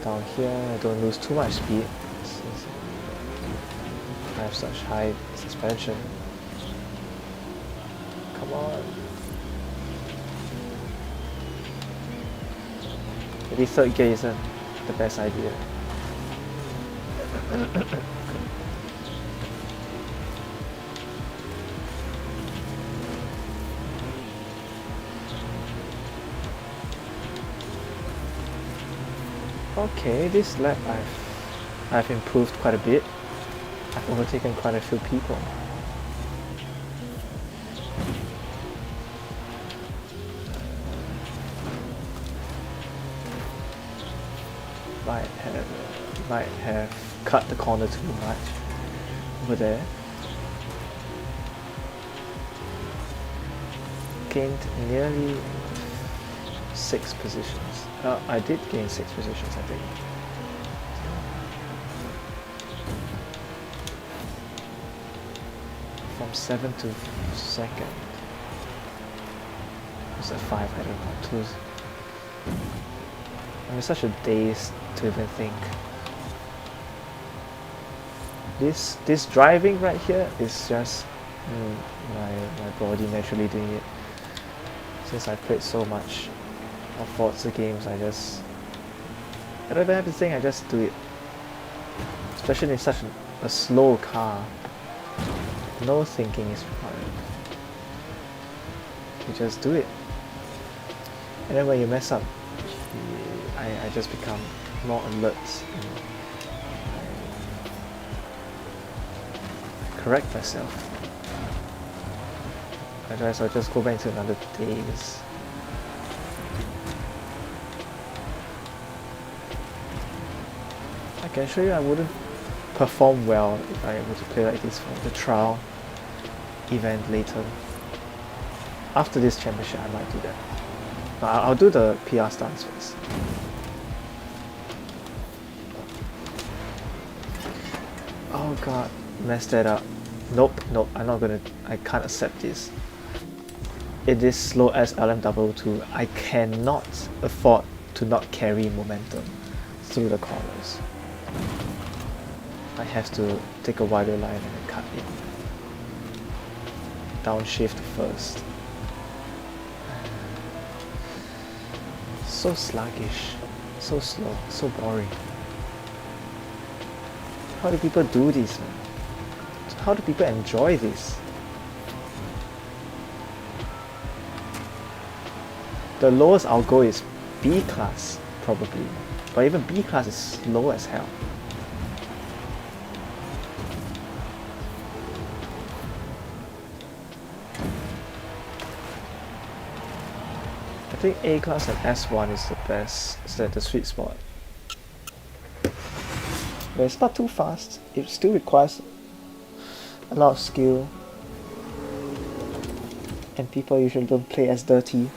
Down here, I don't lose too much speed since I have such high suspension. Come on. Maybe third gear isn't the best idea. Okay, this lap I've improved quite a bit. I've overtaken quite a few people. Might have cut the corner too much over there. Gained nearly 6 positions. I did gain 6 positions, I think. From 7th to 2nd. Was that 5? I don't know. 2. I'm in such a daze to even think. This driving right here is just my body naturally doing it. Since I played so much of Forza games, I don't even have to think, I just do it. Especially in such a slow car. No thinking is required. You just do it. And then when you mess up, I just become more alert. I correct myself. Otherwise I'll just go back to another days. I can show you I wouldn't perform well if I were to play like this for the trial event later. After this championship I might do that. I'll do the PR stance first. Oh god, messed that up. Nope, I can't accept this. It is slow as LM002. I cannot afford to not carry momentum through the corners. I have to take a wider line and then cut in. Downshift first. So sluggish, so slow, so boring. How do people do this, man? How do people enjoy this? The lowest I'll go is B class, probably. But even B class is slow as hell. think A class and S1 is the best, is the sweet spot. But it's not too fast. It still requires a lot of skill, and people usually don't play as dirty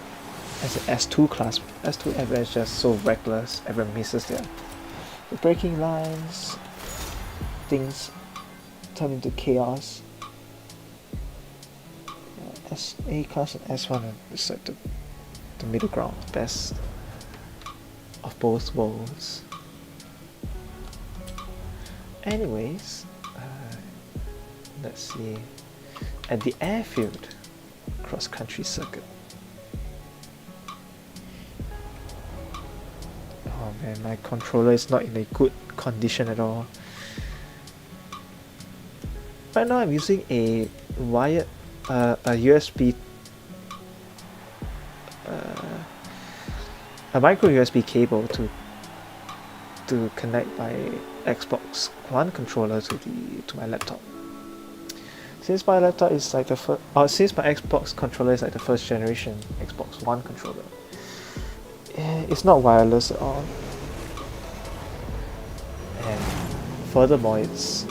as the S2 class. S2 everyone is just so reckless. Everyone misses their braking lines. Things turn into chaos. A class and S1 is like the middle ground, the best of both worlds. Anyways, let's see. At the airfield, cross-country circuit. Oh man, my controller is not in a good condition at all. Right now I'm using a wired, a USB, a micro USB cable to connect my Xbox One controller to my laptop. Since my laptop is like the first, since my Xbox controller is like the first generation Xbox One controller, it's not wireless at all. And furthermore, it's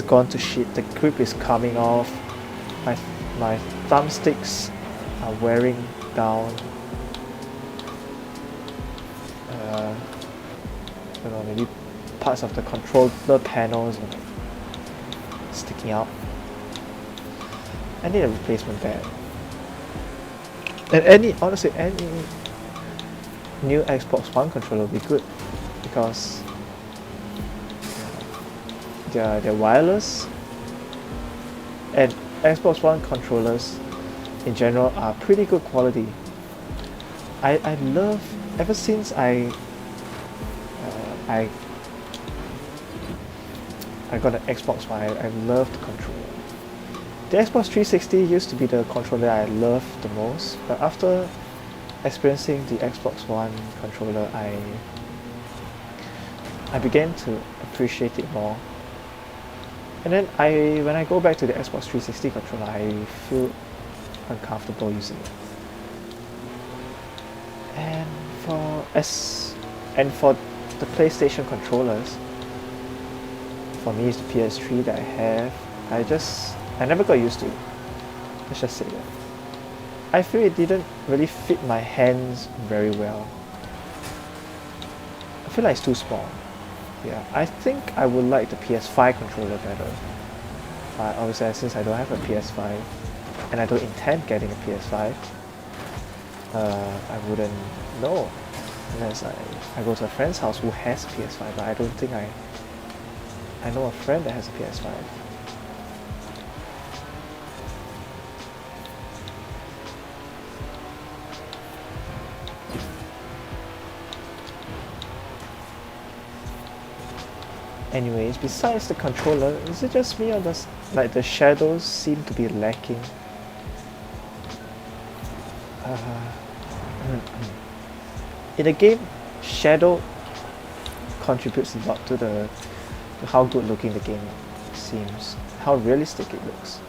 gone to shit. The grip is coming off. My thumbsticks are wearing down. I don't know, maybe parts of the controller panels are sticking out. I need a replacement pad. And honestly, any new Xbox One controller will be good because they're wireless, and Xbox One controllers in general are pretty good quality. I love, ever since I got an Xbox One, I love the controller. The Xbox 360 used to be the controller I loved the most, but after experiencing the Xbox One controller, I began to appreciate it more. And then when I go back to the Xbox 360 controller, I feel uncomfortable using it. And for the PlayStation controllers, for me it's the PS3 that I have. I never got used to it. Let's just say that. I feel it didn't really fit my hands very well. I feel like it's too small. Yeah, I think I would like the PS5 controller better. But obviously, since I don't have a PS5 and I don't intend getting a PS5, I wouldn't know unless I go to a friend's house who has a PS5. But I don't think I know a friend that has a PS5. Anyways, besides the controller, is it just me or does like the shadows seem to be lacking? In the game, shadow contributes a lot to how good looking the game seems, how realistic it looks.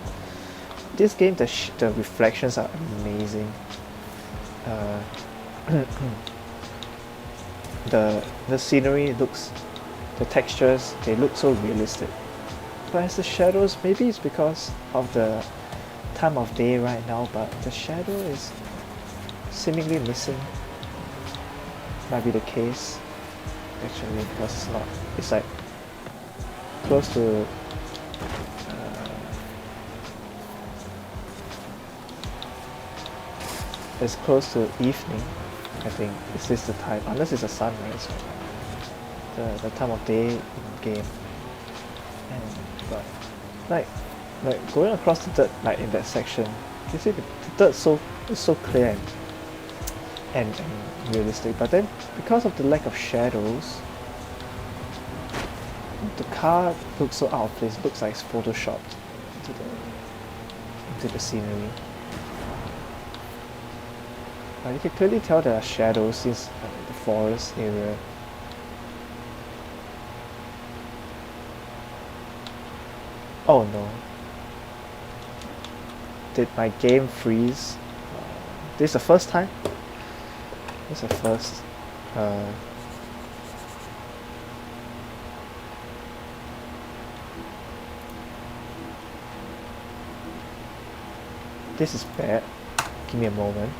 This game, the reflections are amazing. The scenery looks, the textures, they look so realistic. But as the shadows, maybe it's because of the time of day right now, but the shadow is seemingly missing. Might be the case actually, because it's like close to it's close to evening. I think is this the time, unless it's a sunrise, the time of day in the game. And but like going across the dirt, like in that section, you see the dirt is so clear and realistic, but then because of the lack of shadows, the car looks so out of place. It looks like it's photoshopped into the scenery. You can clearly tell there are shadows in the forest area. Oh no. Did my game freeze? This is the first time. This is the first. This is bad. Give me a moment.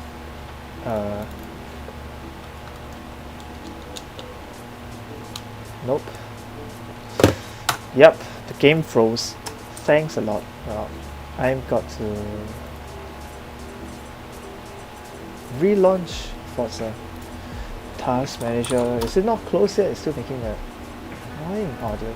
Nope. Yep, the game froze. Thanks a lot. Well, I've got to relaunch Forza. Task manager. Is it not closed yet? It's still making a annoying audio.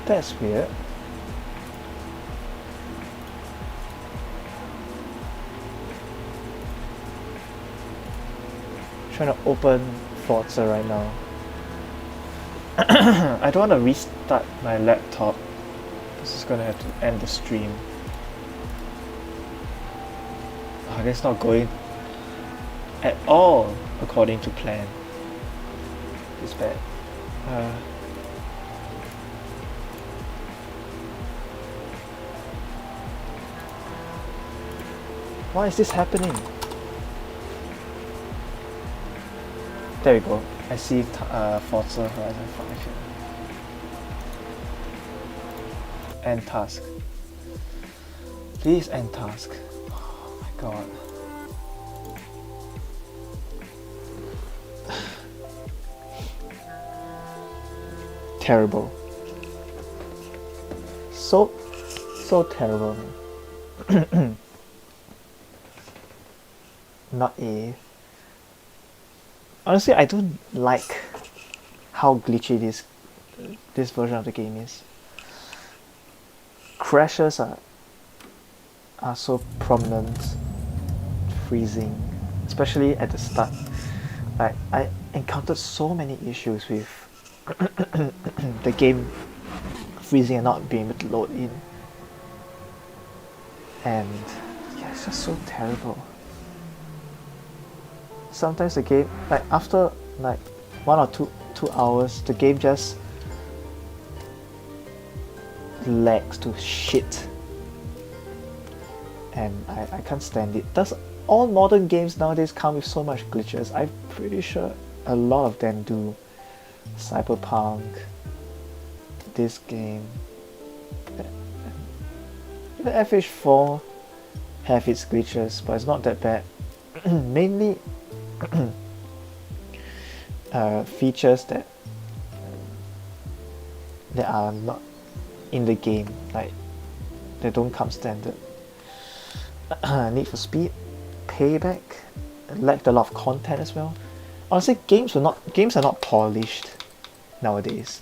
That's weird. Trying to open Forza right now. I don't want to restart my laptop. This is gonna have to end the stream. Oh, that's not going at all according to plan. It's bad. Why is this happening? There we go. I see Forza Horizon 5 here. End task. Please end task. Oh my god. Terrible. So terrible. Not a. Honestly, I don't like how glitchy this version of the game is. Crashes are so prominent, freezing, especially at the start. Like I encountered so many issues with the game freezing and not being able to load in, and yeah, it's just so terrible. Sometimes the game, like after like 1 or 2 hours, the game just lags to shit, and I can't stand it. Does all modern games nowadays come with so much glitches? I'm pretty sure a lot of them do. Cyberpunk, this game, even FH4 have its glitches, but it's not that bad. Mainly features that are not in the game, like they don't come standard. Need for Speed, Payback, lacked a lot of content as well. Honestly, games are not polished nowadays.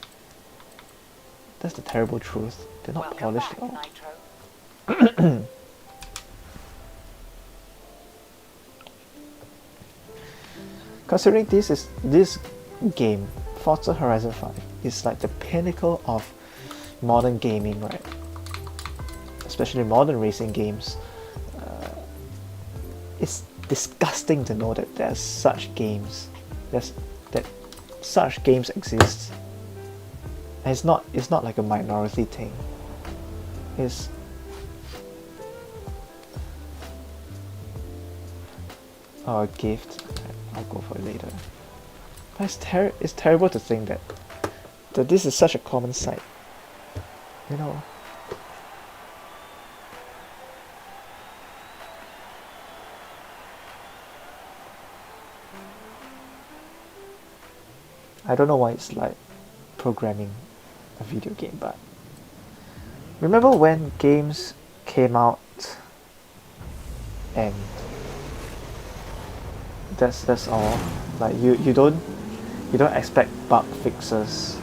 That's the terrible truth. They're not polished at all. Considering this game, Forza Horizon 5, is like the pinnacle of modern gaming, right? Especially modern racing games. It's disgusting to know that there's such games. That such games exist. And it's not like a minority thing. It's a gift. I'll go for it later. But it's terrible to think that this is such a common sight. You know. I don't know why it's like programming a video game, but remember when games came out and that's all. Like you don't expect bug fixes.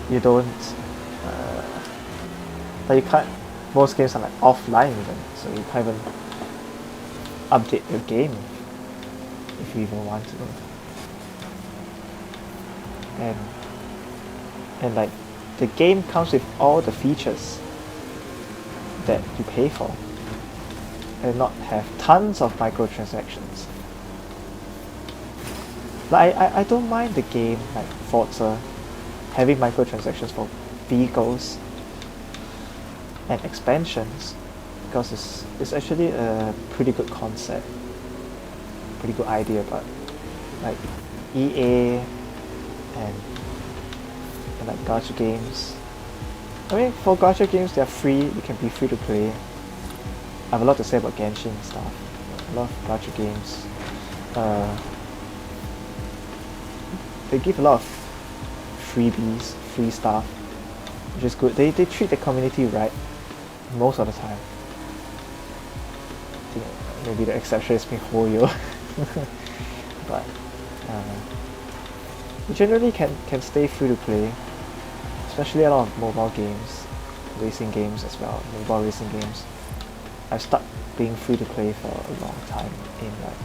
You don't like you can't. Most games are like offline even, so you can't even update your game if you even want to. And like the game comes with all the features that you pay for, and not have tons of microtransactions. Like I don't mind the game like Forza having microtransactions for vehicles and expansions, because it's actually a pretty good concept, pretty good idea. But like EA and like gacha games, I mean, for gacha games they're free, you can be free to play. I have a lot to say about Genshin and stuff. I love gacha games. They give a lot of freebies, free stuff, which is good. They treat the community right most of the time. I think maybe the exception is MiHoYo. But you generally can stay free to play, especially a lot of mobile games, racing games as well, mobile racing games. I've stuck being free to play for a long time in like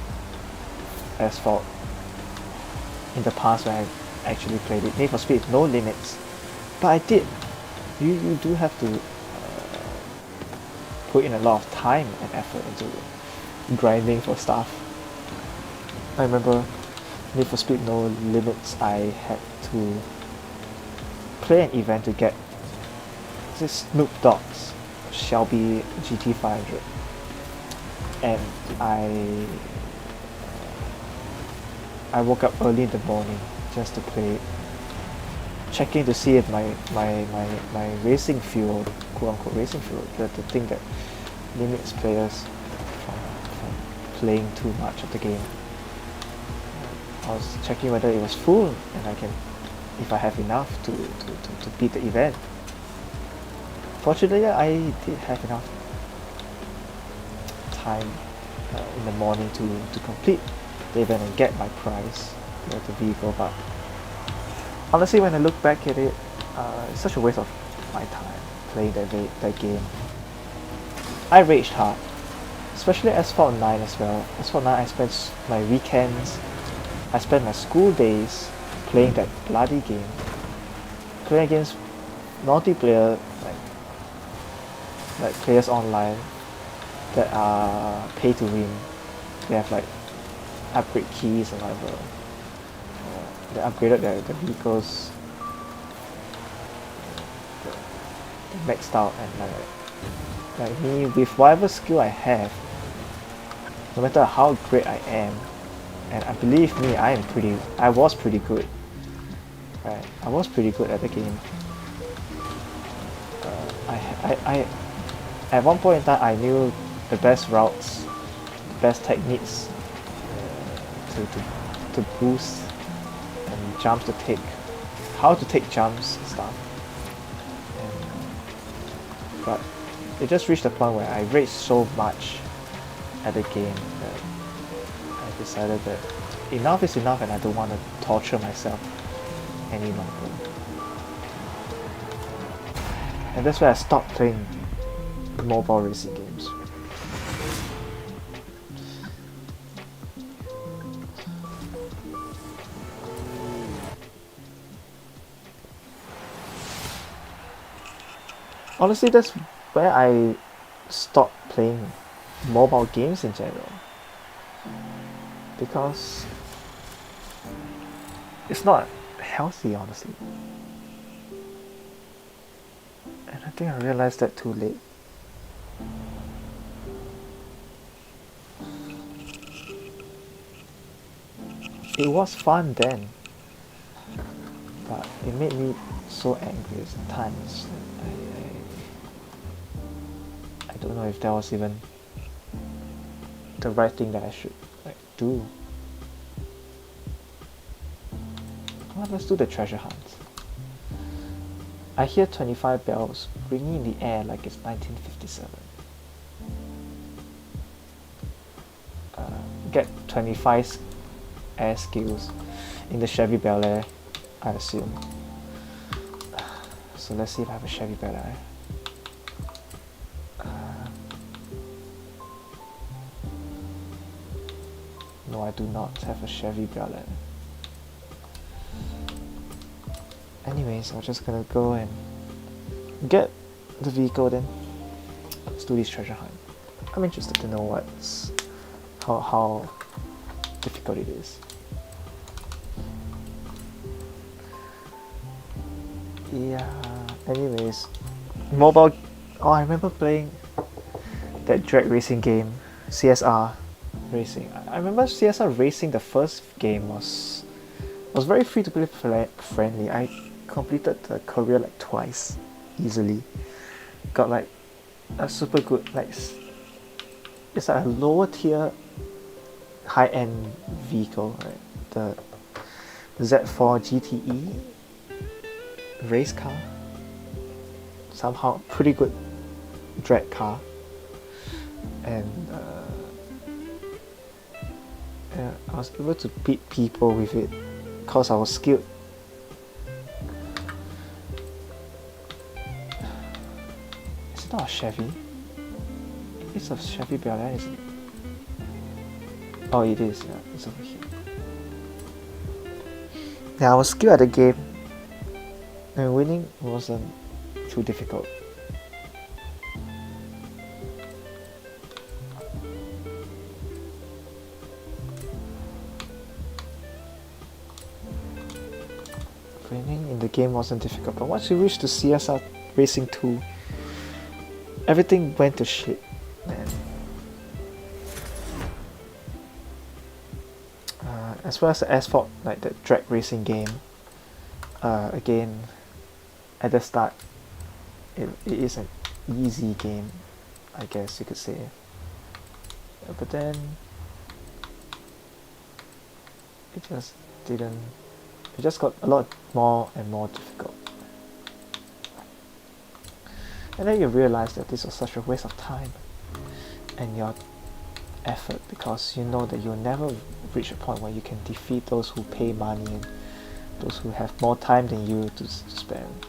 Asphalt. In the past when I actually played it, Need for Speed No Limits, but I did. You do have to put in a lot of time and effort into grinding for stuff. I remember Need for Speed No Limits, I had to play an event to get this Snoop Dogg's Shelby GT500, and I woke up early in the morning just to play it, checking to see if my racing fuel, quote unquote racing fuel, the thing that limits players from playing too much of the game. I was checking whether it was full and if I have enough to beat the event. Fortunately, I did have enough time in the morning to complete the event and get my prize, the vehicle. But honestly, when I look back at it, it's such a waste of my time playing that game. I raged hard, especially Asphalt 9 as well. Asphalt 9, I spent my weekends, I spent my school days playing that bloody game, playing against multiplayer, like players online that are pay to win. They have like upgrade keys and whatever. They upgraded their vehicles, they maxed out, and like me, with whatever skill I have, no matter how great I am, and I believe me, I was pretty good. Right, I was pretty good at the game. I at one point in time I knew the best routes, the best techniques to boost and jumps to take, how to take jumps and stuff. But it just reached a point where I raged so much at the game that I decided that enough is enough and I don't want to torture myself any longer. And that's why I stopped playing mobile racing games. Honestly, that's where I stopped playing mobile games in general, because it's not healthy, honestly. And I think I realized that too late. It was fun then, but it made me so angry at times. I don't know if that was even the right thing that I should do. Well, let's do the treasure hunt. I hear 25 bells ringing in the air like it's 1957. Get 25 air skills in the Chevy Bel Air, I assume. So let's see if I have a Chevy Bel Air. No, I do not have a Chevy Bel Air. anyways, I'm just gonna go and get the vehicle then. Let's do this treasure hunt. I'm interested to know how difficult it is. Yeah, anyways, mobile. Oh, I remember playing that drag racing game, CSR Racing. I remember CSR Racing, the first game was very free to play friendly. I completed the career like twice easily. Got like a super good, like it's like a lower tier high end vehicle, right? The Z4 GTE race car, somehow pretty good drag car, and yeah, I was able to beat people with it because I was skilled. Is it not a Chevy? It's a Chevy Bel Air, isn't it? Oh, it is, yeah, it's over here. Yeah, I was skilled at the game, and winning wasn't too difficult. Winning in the game wasn't difficult, but once you reach to CSR Racing 2, everything went to shit, man. As well as the Asphalt, like the drag racing game, again, at the start, it is an easy game, I guess you could say. But then, it just got a lot more and more difficult. And then you realize that this was such a waste of time and your effort, because you know that you'll never reach a point where you can defeat those who pay money and those who have more time than you to spend.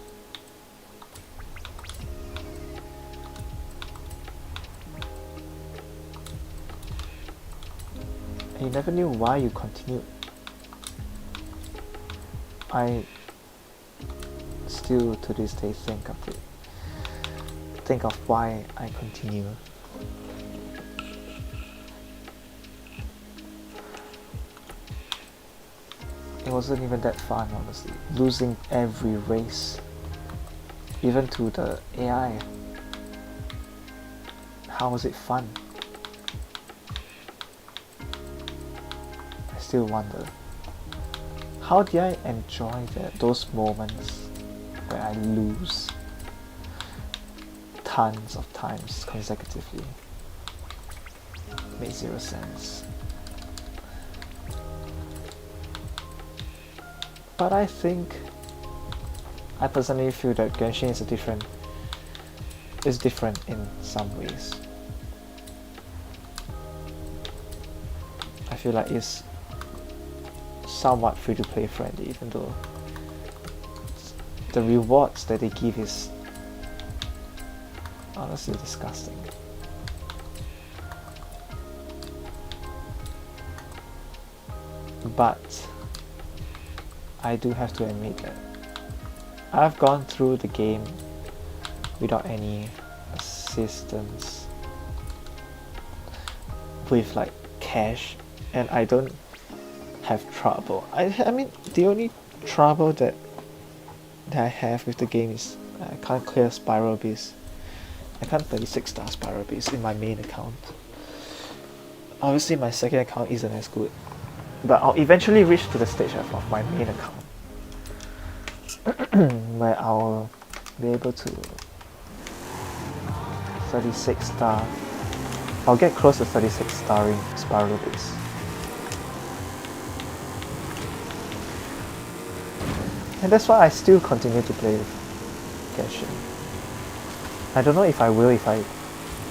And you never knew why you continued. I still to this day think of why I continue. It wasn't even that fun, honestly. Losing every race, even to the AI. How was it fun? I still wonder. How did I enjoy those moments where I lose tons of times consecutively? Makes zero sense. But I personally feel that Genshin is different in some ways. I feel like it's somewhat free to play friendly, even though the rewards that they give is honestly disgusting. But I do have to admit that I've gone through the game without any assistance with like cash, and I don't have trouble. I mean, the only trouble that I have with the game is I can't clear Spiral Beast. I can't 36-star Spiral Beast in my main account. Obviously my second account isn't as good, but I'll eventually reach to the stage of my main account where I'll be able to 36-star. I'll get close to 36-starring Spiral Beast. And that's why I still continue to play with Genshin. I don't know if I will if I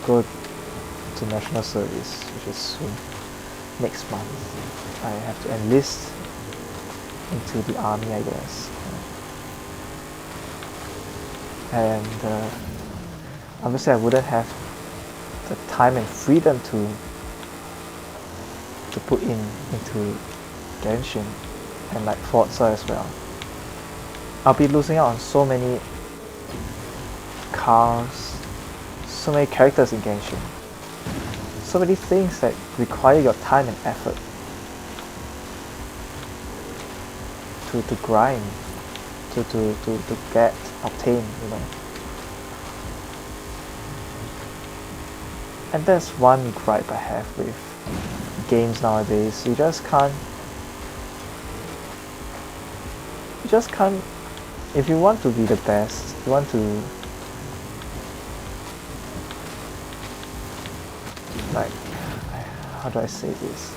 go to national service, which is soon, next month. I have to enlist into the army, I guess. And obviously I wouldn't have the time and freedom to put into Genshin and like Forza as well. I'll be losing out on so many cars, so many characters in Genshin, so many things that require your time and effort to grind, to obtain, you know. And that's one gripe I have with games nowadays. You just can't, if you want to be the best, you want to, like, how do I say this?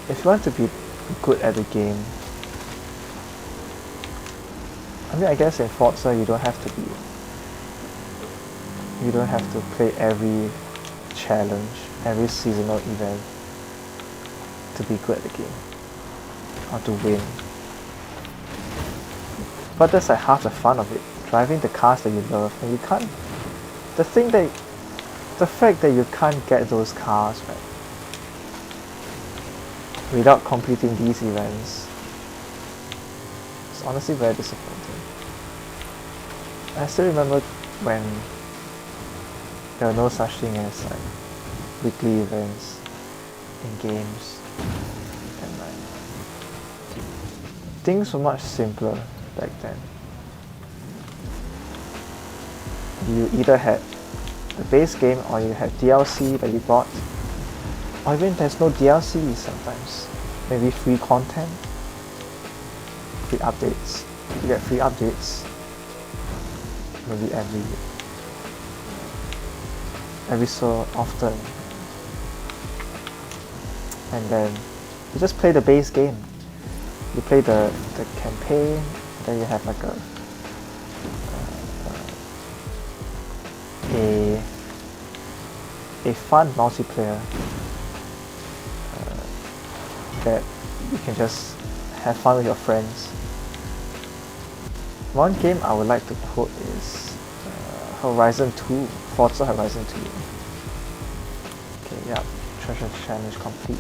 If you want to be good at the game, I mean, I guess in Forza you don't have to play every challenge, every seasonal event to be good at the game or to win. But that's like half the fun of it, driving the cars that you love, and you can't. The fact that you can't get those cars right without completing these events, it's honestly very disappointing. I still remember when there were no such thing as like weekly events in games, and like things were much simpler back then. You either had the base game or you had DLC that you bought, or even there's no DLC sometimes. Maybe free content, free updates. You get free updates maybe every so often. And then you just play the base game. You play the campaign, then you have like a fun multiplayer that you can just have fun with your friends. One game I would like to put is Horizon 2, Forza Horizon 2. Okay, yeah, treasure challenge complete.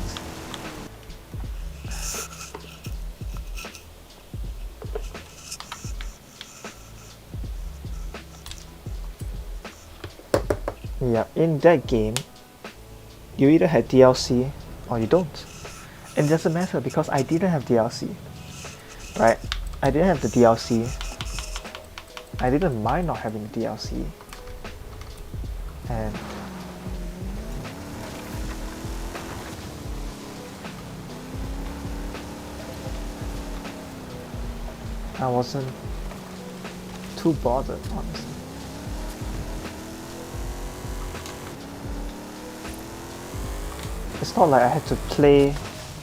Yeah, in that game, you either had DLC or you don't. And it doesn't matter because I didn't have DLC, right? I didn't have the DLC. I didn't mind not having the DLC. And I wasn't too bothered, honestly. It's not like I had to play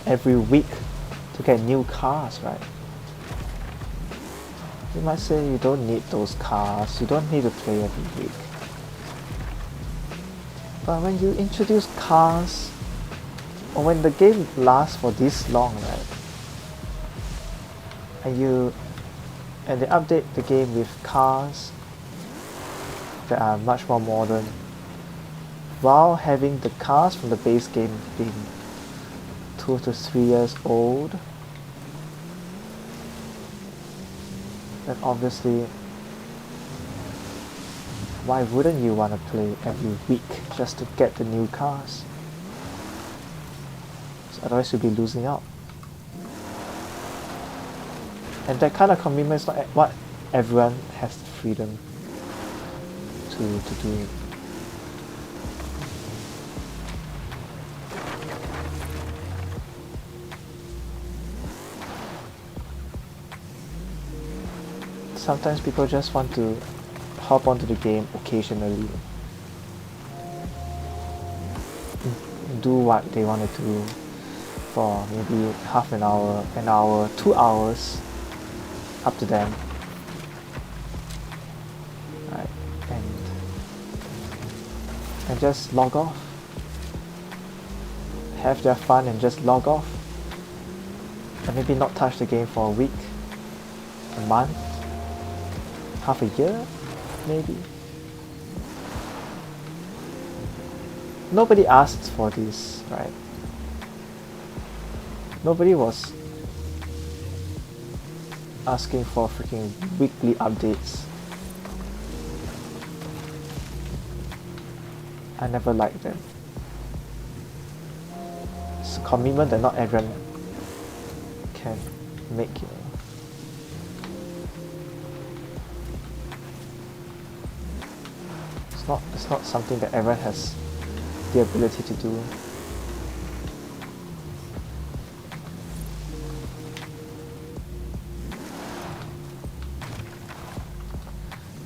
every week to get new cars, right? You might say you don't need those cars, you don't need to play every week. But when you introduce cars, or when the game lasts for this long, right? And they update the game with cars that are much more modern, while having the cars from the base game being 2 to 3 years old, then obviously, why wouldn't you want to play every week just to get the new cars? So otherwise you'll be losing out. And that kind of commitment is not what everyone has the freedom to do. Sometimes people just want to hop onto the game occasionally, do what they want to do for maybe half an hour, 2 hours, up to them, right? And just log off, have their fun and just log off, and maybe not touch the game for a week, a month, half a year, maybe. Nobody asked for this, right? Nobody was asking for freaking weekly updates. I never liked them. It's a commitment that not everyone can make, you know. It's not something that everyone has the ability to do.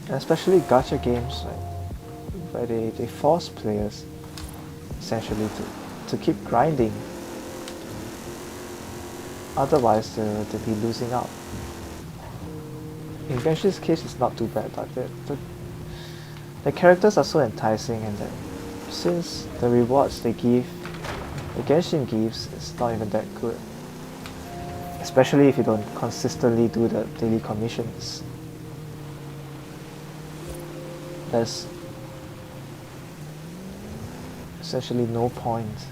And especially gacha games, like, where they force players essentially to keep grinding. Otherwise they'll be losing out. In Genshin's case it's not too bad, but the characters are so enticing, and that since the rewards they give, the Genshin gives, is not even that good. Especially if you don't consistently do the daily commissions. There's essentially no point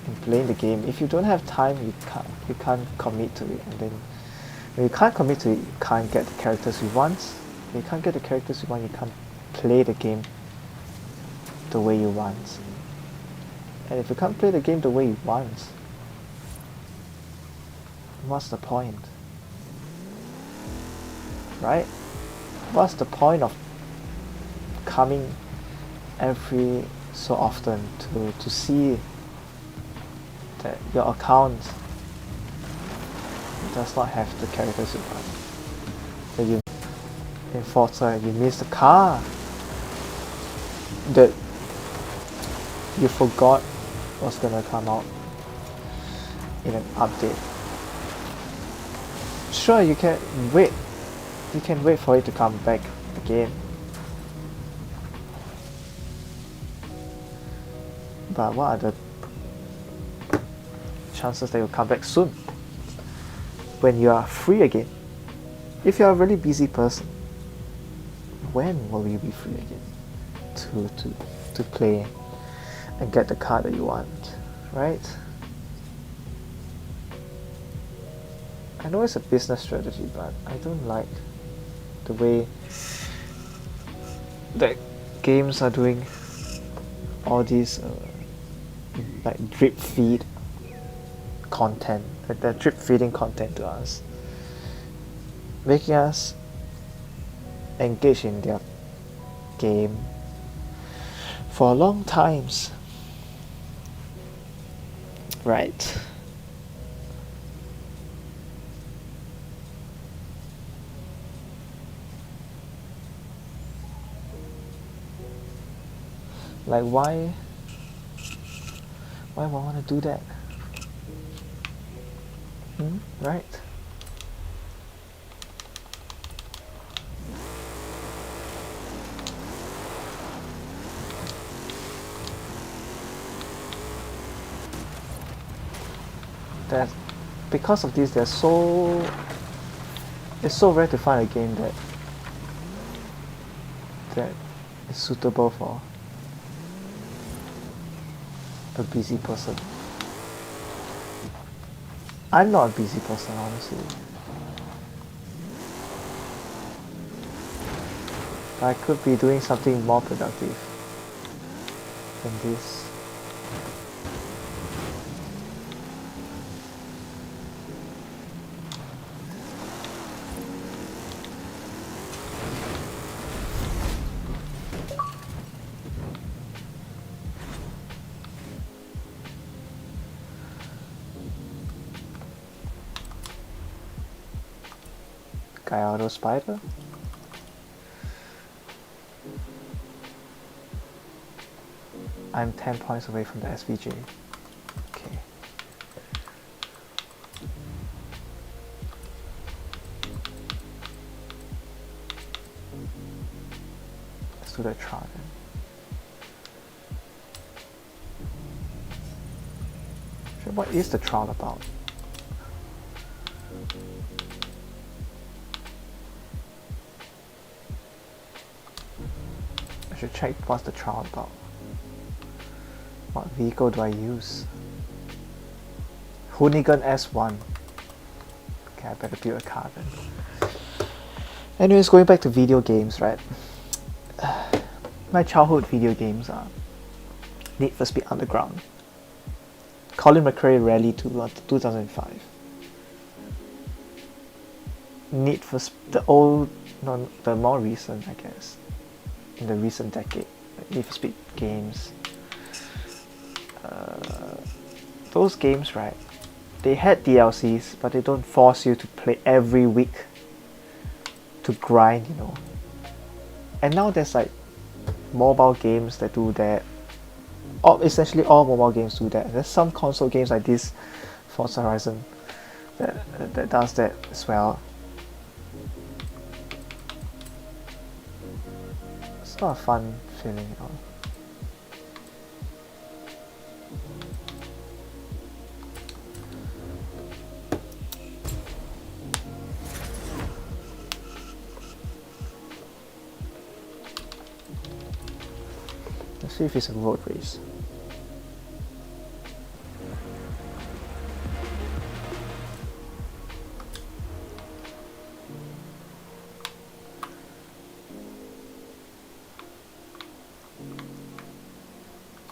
in playing the game. If you don't have time, you can't commit to it, and then when you can't commit to it, you can't get the characters you want. When you can't get the characters you want, you can't play the game the way you want. And if you can't play the game the way you want, what's the point? Right? What's the point of coming every so often to see that your account does not have the characters you want? That you in Forza, you missed the car that you forgot was gonna come out in an update. Sure, you can wait for it to come back again, but what are the chances that you'll come back soon when you are free again? If you're a really busy person, when will you be free again to play and get the car that you want, right? I know it's a business strategy, but I don't like the way that games are doing all these like drip feed content, like they're drip feeding content to us, making us engage in their game for long times, right? Like why would I want to do that? Right? That because of this, it's so rare to find a game that is suitable for a busy person. I'm not a busy person, honestly. I could be doing something more productive than this. Gallardo Spider? I'm 10 points away from the SVJ. Okay. Let's do that trial then. So what is the trial about? I should check what's the trial about. What vehicle do I use? Hoonigan S1. Okay, I better build a car then. Anyways, going back to video games, right? My childhood video games are Need for Speed Underground, Colin McRae Rally 2005, Need for the old, no, the more recent, I guess, in the recent decade, like Need for Speed games. Those games, right? They had DLCs, but they don't force you to play every week to grind, you know. And now there's like mobile games that do that. Essentially all mobile games do that. There's some console games like this, Forza Horizon, that does that as well. It's not a fun feeling, you know. Let's see if it's a road race.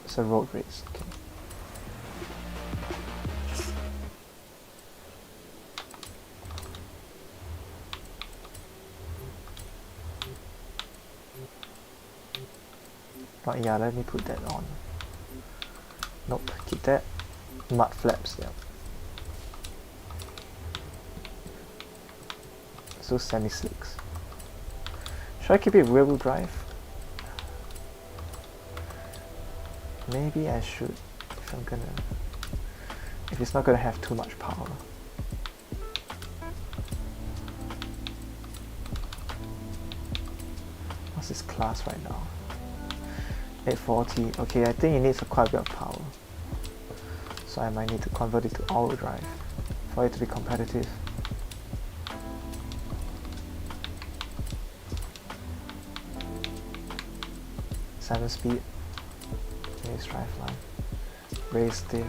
It's a road race, okay. But yeah, let me put that on. Nope, keep that. Mud flaps, yeah. So semi-slicks. Should I keep it rear-wheel drive? Maybe I should, if it's not gonna have too much power. What's this class right now? 840. Okay, I think it needs quite a bit of power. So I might need to convert it to all-wheel drive for it to be competitive. Seven speed. Race driveline. Race diff.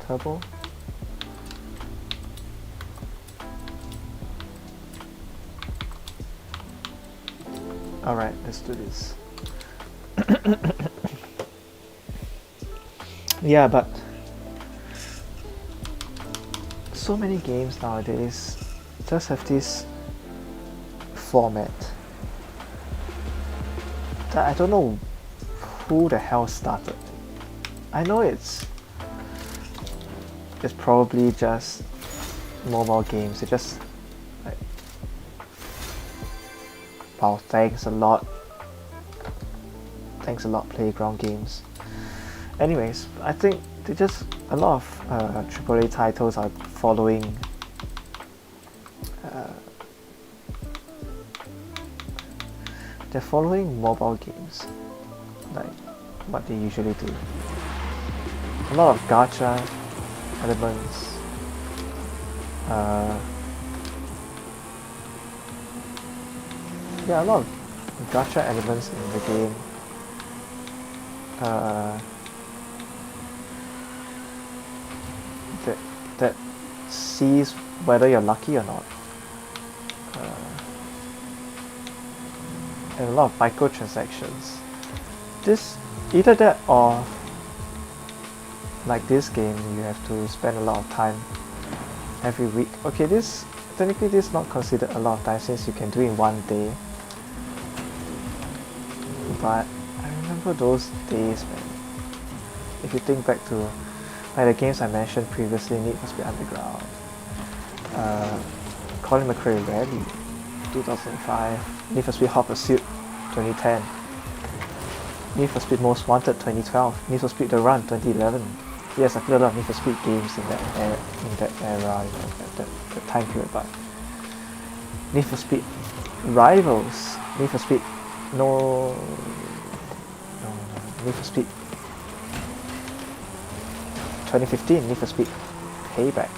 Turbo. Alright, let's do this. Yeah, but so many games nowadays just have this format that I don't know who the hell started. I know it's probably just mobile games. It just like, wow, thanks a lot Playground Games. Anyways, I think a lot of AAA titles are following they're following mobile games, like what they usually do. A lot of gacha elements, yeah, a lot of gacha elements in the game. That sees whether you're lucky or not. And a lot of microtransactions. Either that or like this game, you have to spend a lot of time every week. Okay, technically this is not considered a lot of time since you can do it in one day. But I remember those days, man. If you think back to like the games I mentioned previously, Need for Speed Underground, Colin McRae Rally 2005, Need for Speed Hot Pursuit 2010, Need for Speed Most Wanted 2012, Need for Speed The Run 2011. Yes, I played a lot of Need for Speed games in that era, you know, that time period. But Need for Speed Rivals, Need for Speed Need for Speed 2015, Need for Speed Payback.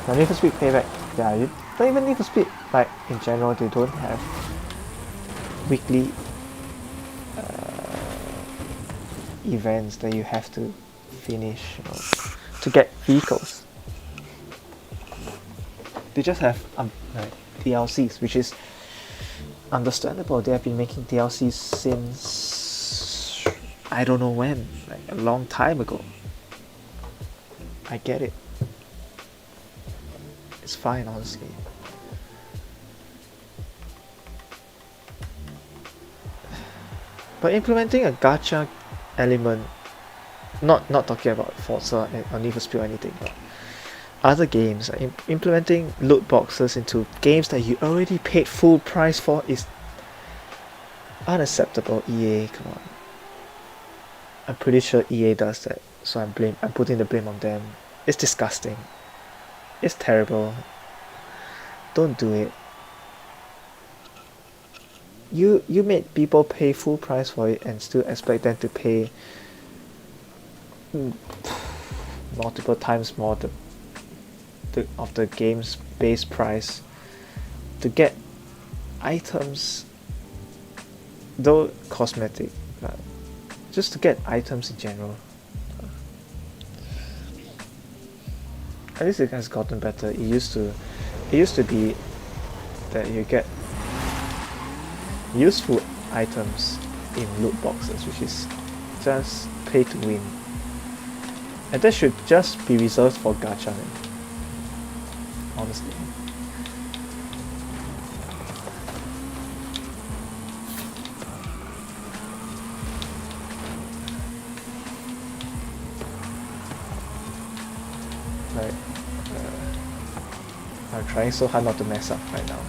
Now Need for Speed Payback, yeah, Not even Need for Speed. Like in general, they don't have weekly events that you have to finish, you know, to get vehicles. They just have like DLCs, which is understandable. They have been making DLCs since I don't know when, like a long time ago. I get it. It's fine, honestly. But implementing a gacha element, not talking about Forza or Need for Speed or anything, but other games, implementing loot boxes into games that you already paid full price for is unacceptable. EA, come on. I'm pretty sure EA does that, so I'm putting the blame on them. It's disgusting. It's terrible. Don't do it. You made people pay full price for it and still expect them to pay multiple times more of the game's base price to get items, though cosmetic, but just to get items in general. At least it has gotten better. It used to be that you get useful items in loot boxes, which is just pay to win, and that should just be reserved for gacha, man. Honestly. Right. I'm trying so hard not to mess up right now.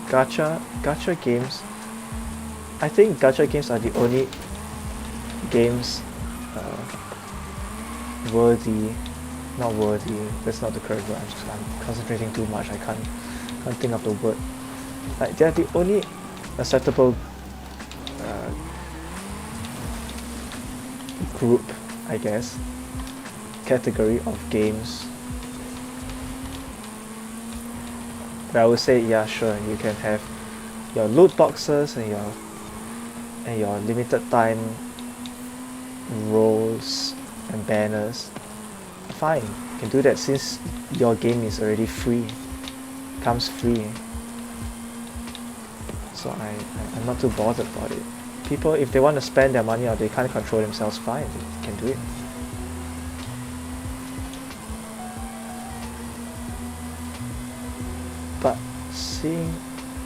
Gacha games. I think gacha games are the only games not worthy. That's not the correct word. I'm concentrating too much. I can't think of the word. Like they're the only acceptable group, I guess, category of games. But I would say, yeah, sure, you can have your loot boxes and your limited time roles and banners. Fine, you can do that since your game is already free, comes free. So I'm not too bothered about it. People, if they want to spend their money or they can't control themselves, fine, they can do it. But seeing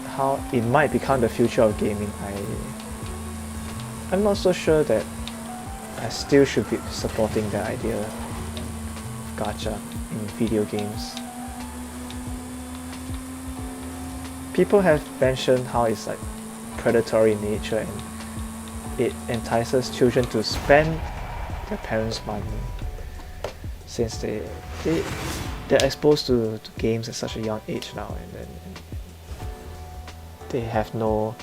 how it might become the future of gaming, I'm not so sure that I still should be supporting the idea of gacha in video games. People have mentioned how it's like predatory in nature and it entices children to spend their parents' money since they're exposed to games at such a young age now, and then they have no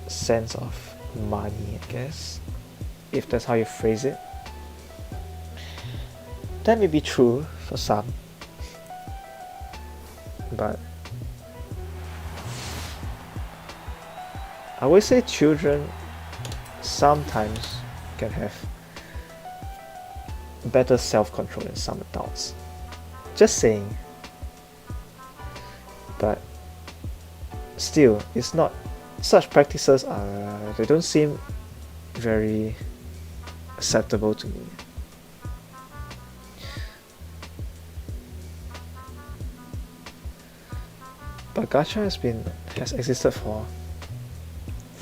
sense of money, I guess, if that's how you phrase it. That may be true for some, but I would say children sometimes can have better self-control than some adults. Just saying. But still, it's not, such practices they don't seem very acceptable to me. But gacha has existed for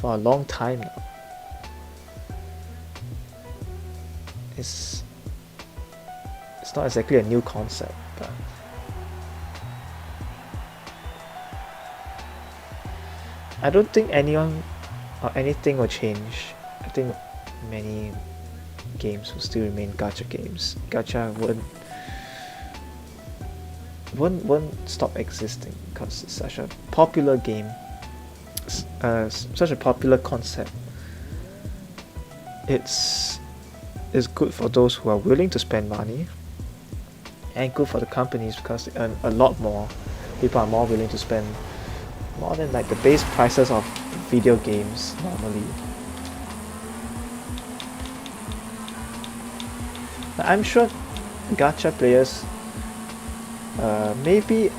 a long time now. It's not exactly a new concept, but I don't think anyone or anything will change. I think many games will still remain gacha games. Gacha won't stop existing because it's such a popular game, such a popular concept, it's good for those who are willing to spend money, and good for the companies because they earn a lot more. People are more willing to spend more than like the base prices of video games normally. I'm sure gacha players, maybe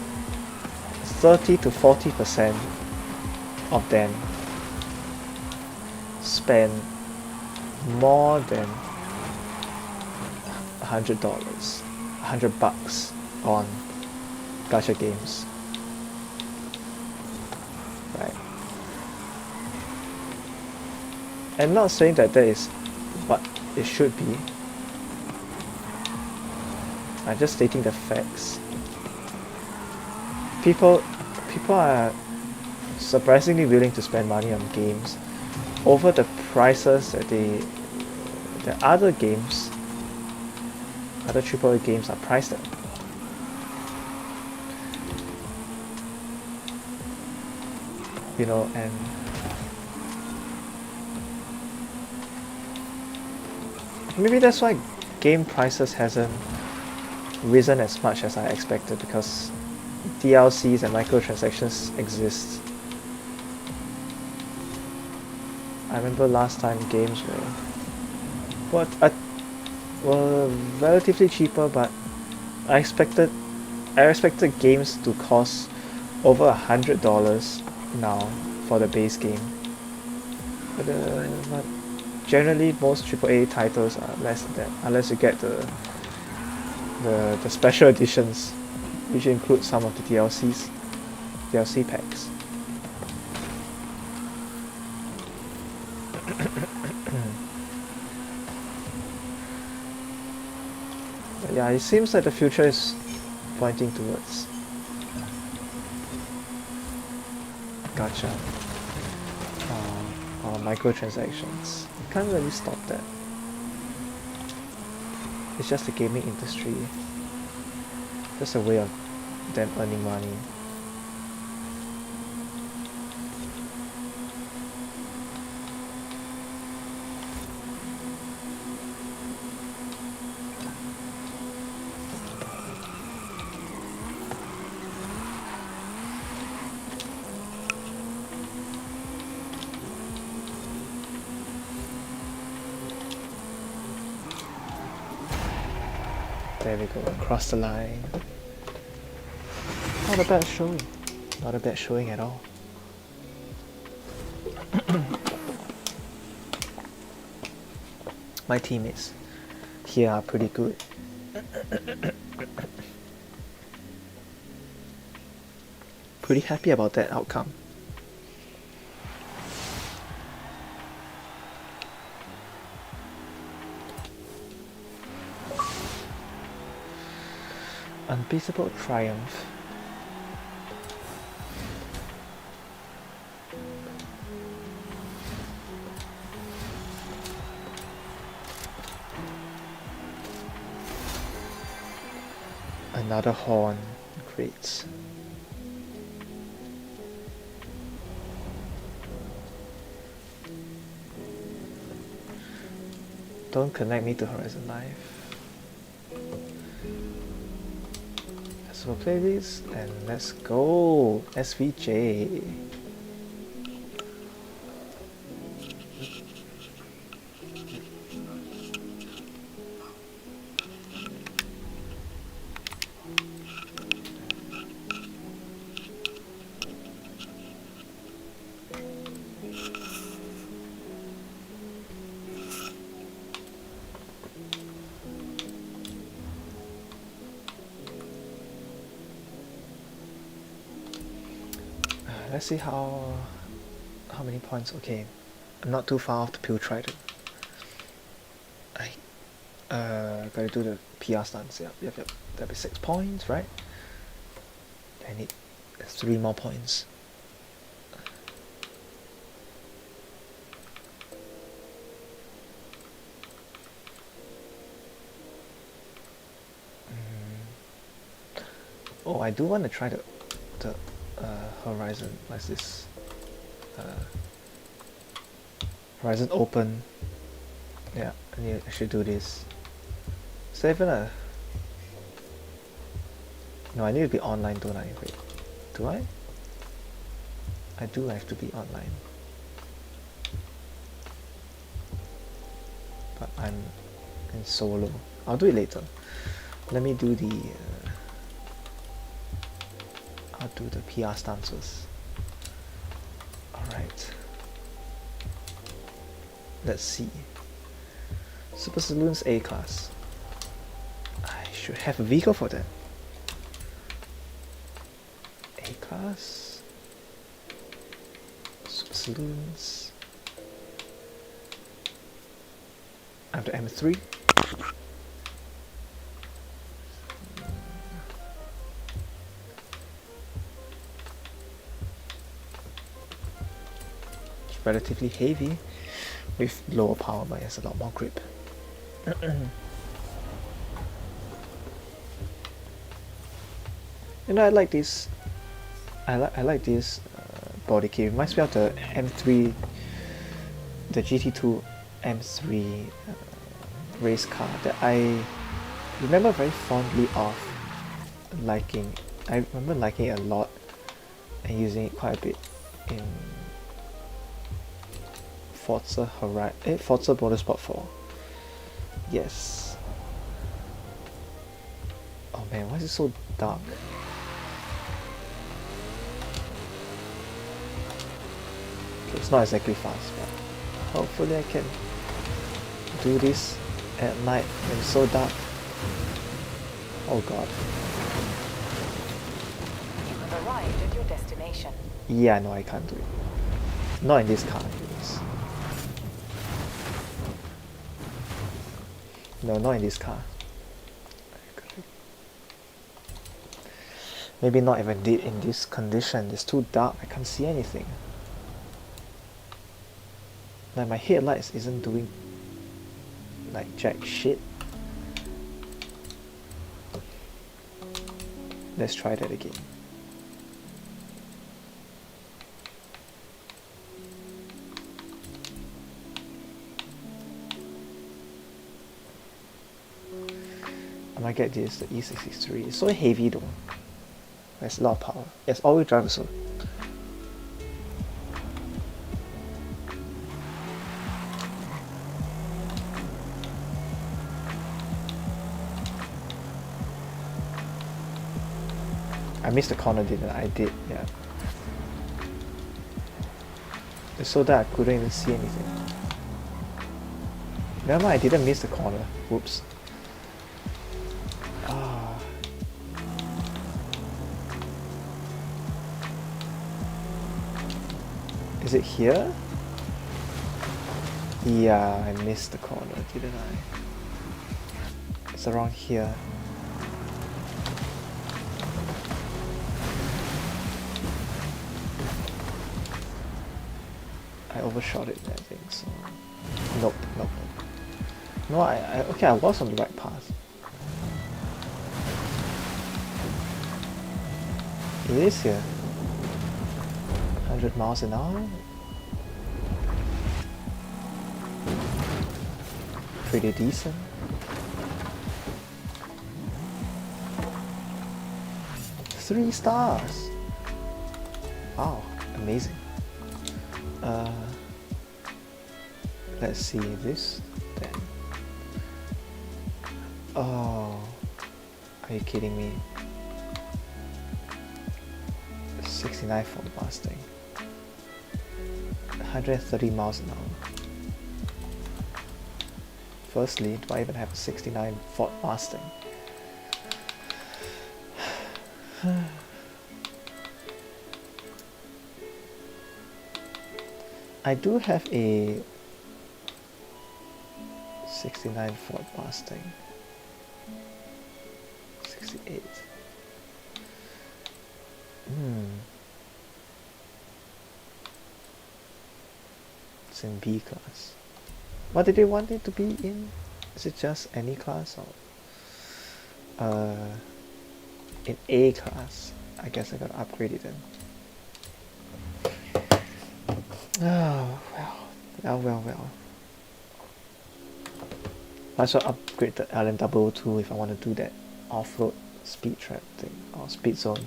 30 to 40% of them spend more than $100, $100 on gacha games. Right. I'm not saying that is what it should be. I'm just stating the facts. People are surprisingly willing to spend money on games over the prices that the other games, other AAA games are priced at. You know, and maybe that's why game prices hasn't risen as much as I expected, because DLCs and microtransactions exist. I remember last time games were relatively cheaper, but I expected games to cost over $100 now for the base game. But generally most AAA titles are less than that, unless you get the special editions, which include some of the DLC packs. But yeah, it seems like the future is pointing towards gacha or microtransactions. You can't really stop that. It's just the gaming industry. Just a way of them earning money. There we go, across the line. Not a bad showing. Not a bad showing at all. My teammates here are pretty good. Pretty happy about that outcome. Unbeatable triumph. Another horn. Great. Don't connect me to Horizon Live. So play this and let's go SVJ. Let's see how many points. Okay, I'm not too far off the Pill Trident. I gotta do the PR stance. Yep. That'll be 6 points, right? I need 3 more points. Oh, I do want to try the Horizon. What's this? Horizon open. Yeah, I should do this. Is there even a... No, I need to be online, don't I? Wait, do I? I do have to be online. But I'm in solo. I'll do it later. Let me do the... I'll do the PR stances. Alright. Let's see. Super Saloon's A class. I should have a vehicle for that. A class. Super Saloons. I have the M3. It's relatively heavy with lower power, but it has a lot more grip. You know, I like this. I like this body kit. It reminds me of the M3, the GT2 M3 race car that I remember very fondly of liking. I remember liking it a lot and using it quite a bit in Forza Motorsport 4. Yes. Oh man, why is it so dark? Okay, it's not exactly fast, but hopefully I can do this at night when it's so dark. Oh god. You have arrived at your destination. Yeah, no, I can't do it. Not in this car, anyways. No, not in this car. Maybe not even in this condition. It's too dark. I can't see anything. Like my headlights isn't doing like jack shit. Let's try that again. I might get this, the E63. It's so heavy though. There's a lot of power. It's all-wheel drive so. I missed the corner, didn't I? I did, yeah. It's so dark I couldn't even see anything. Never mind, I didn't miss the corner. Whoops. Ah. Is it here? Yeah, I missed the corner, didn't I? It's around here. I overshot it, I think, so... Nope. No, okay, I was on the right path. It is here. 100 miles an hour? Pretty decent. Three stars! Wow, amazing. Let's see this then. Oh, are you kidding me? 69 Ford Mustang. 130 miles an hour. Firstly, do I even have a 69 Ford Mustang? I do have a 69 Ford Mustang. 68. It's in B class. What did they want it to be in? Is it just any class or in A class? I guess I gotta upgrade it then. Oh, well. I should upgrade the LM002 if I want to do that off-road speed trap thing or speed zone.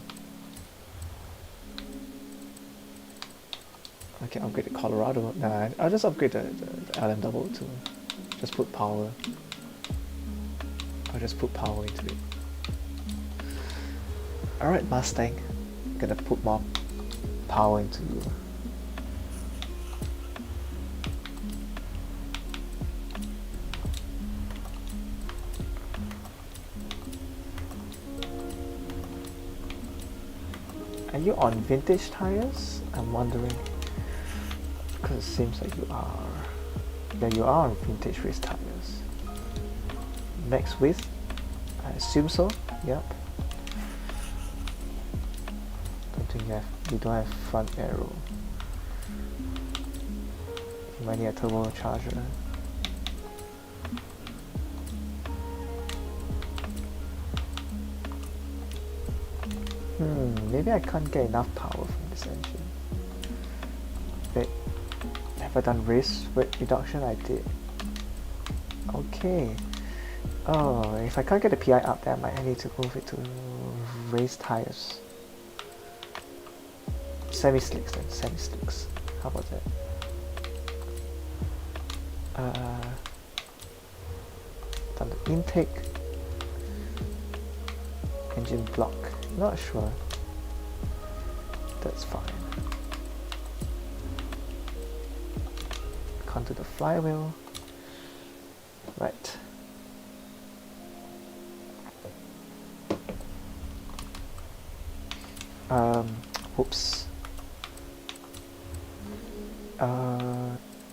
I can upgrade the Colorado. Nah, I'll just upgrade the LM002. Just put power. I'll just put power into it. Alright, Mustang. I'm gonna put more power into you. Are you on vintage tires? I'm wondering. Because it seems like you are. Yeah, you are on vintage race tires. Max width? I assume so. Yep. Don't think you don't have front arrow. You might need a turbocharger. Maybe I can't get enough power from this engine. Wait, have I done race weight reduction? I did. Okay. Oh, if I can't get the PI up there, I might need to move it to race tires. Semi-slicks then, semi-slicks. How about that? Done the intake. Engine block. Not sure. That's fine. Come to the flywheel. Right. Whoops.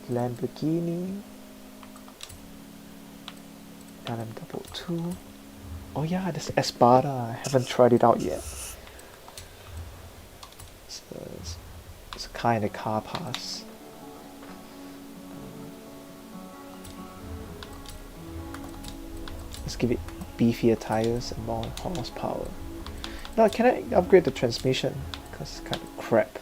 Lamborghini. LM002. Oh yeah, this Espada. I haven't tried it out yet. It's a car in the car pass. Let's give it beefier tires and more horsepower. Now, can I upgrade the transmission? Because it's kind of crap.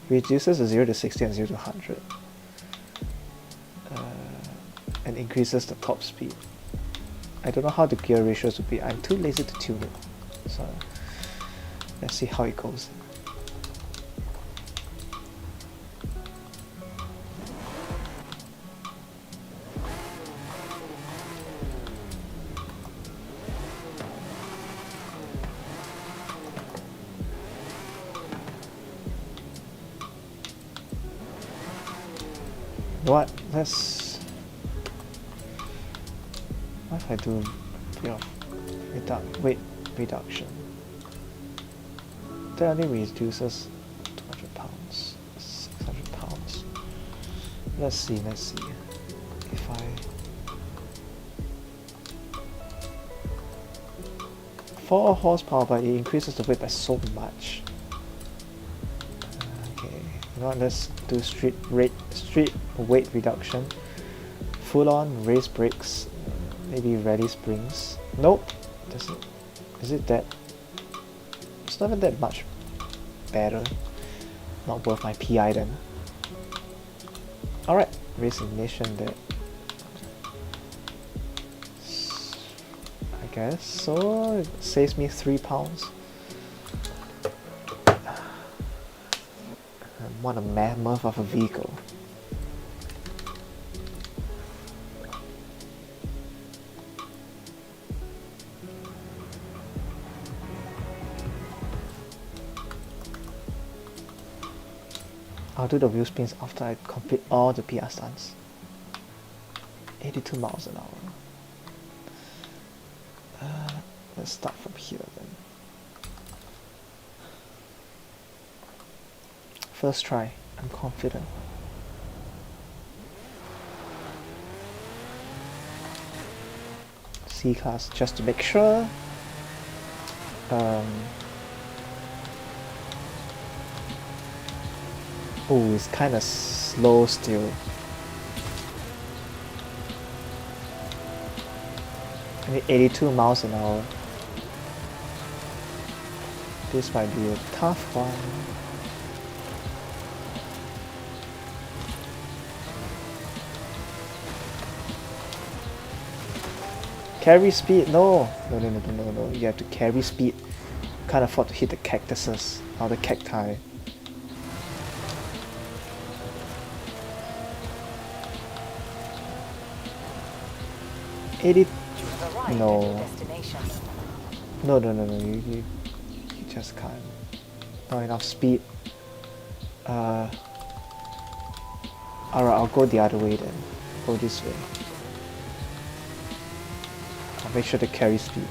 Reduces the 0 to 60 and 0 to 100. And increases the top speed. I don't know how the gear ratios would be. I'm too lazy to tune it. So let's see how it goes. What? What if I do weight reduction? That only reduces 200 pounds, 600 pounds. Let's see. If I 4 horsepower, but it increases the weight by so much. Okay, you know what? Let's do street weight reduction. Full on race brakes. Maybe rally springs. Nope. Is it that? It's not even that much better. Not worth my PI then. Alright, race ignition there. I guess so. It saves me 3 pounds. What a mammoth of a vehicle. I'll do the wheel spins after I complete all the PR stunts. 82 miles an hour. Let's start from here then. First try, I'm confident. C-class just to make sure. Oh, it's kind of slow still. I need 82 miles an hour. This might be a tough one. Carry speed? No! No. You have to carry speed. Can't afford to hit the cactuses or the cacti. 80. No. No. You just can't. Not enough speed. Alright, I'll go the other way then. Go this way. I'll make sure to carry speed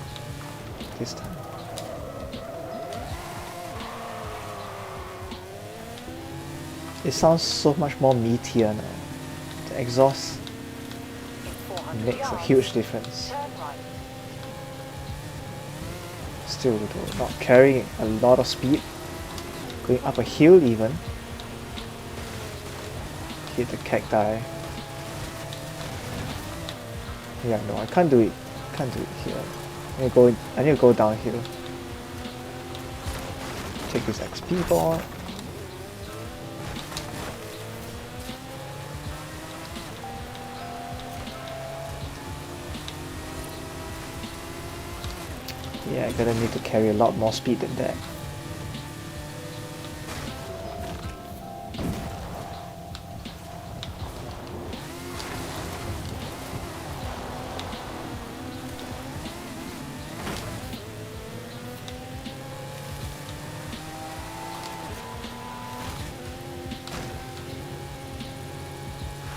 this time. It sounds so much more meatier now. The exhaust makes a huge difference. Still though, not carrying a lot of speed. Going up a hill even. Hit the cacti. Yeah, no, I can't do it. Can't do it here. I need to go downhill. Take this XP board. Yeah, I'm gonna need to carry a lot more speed than that.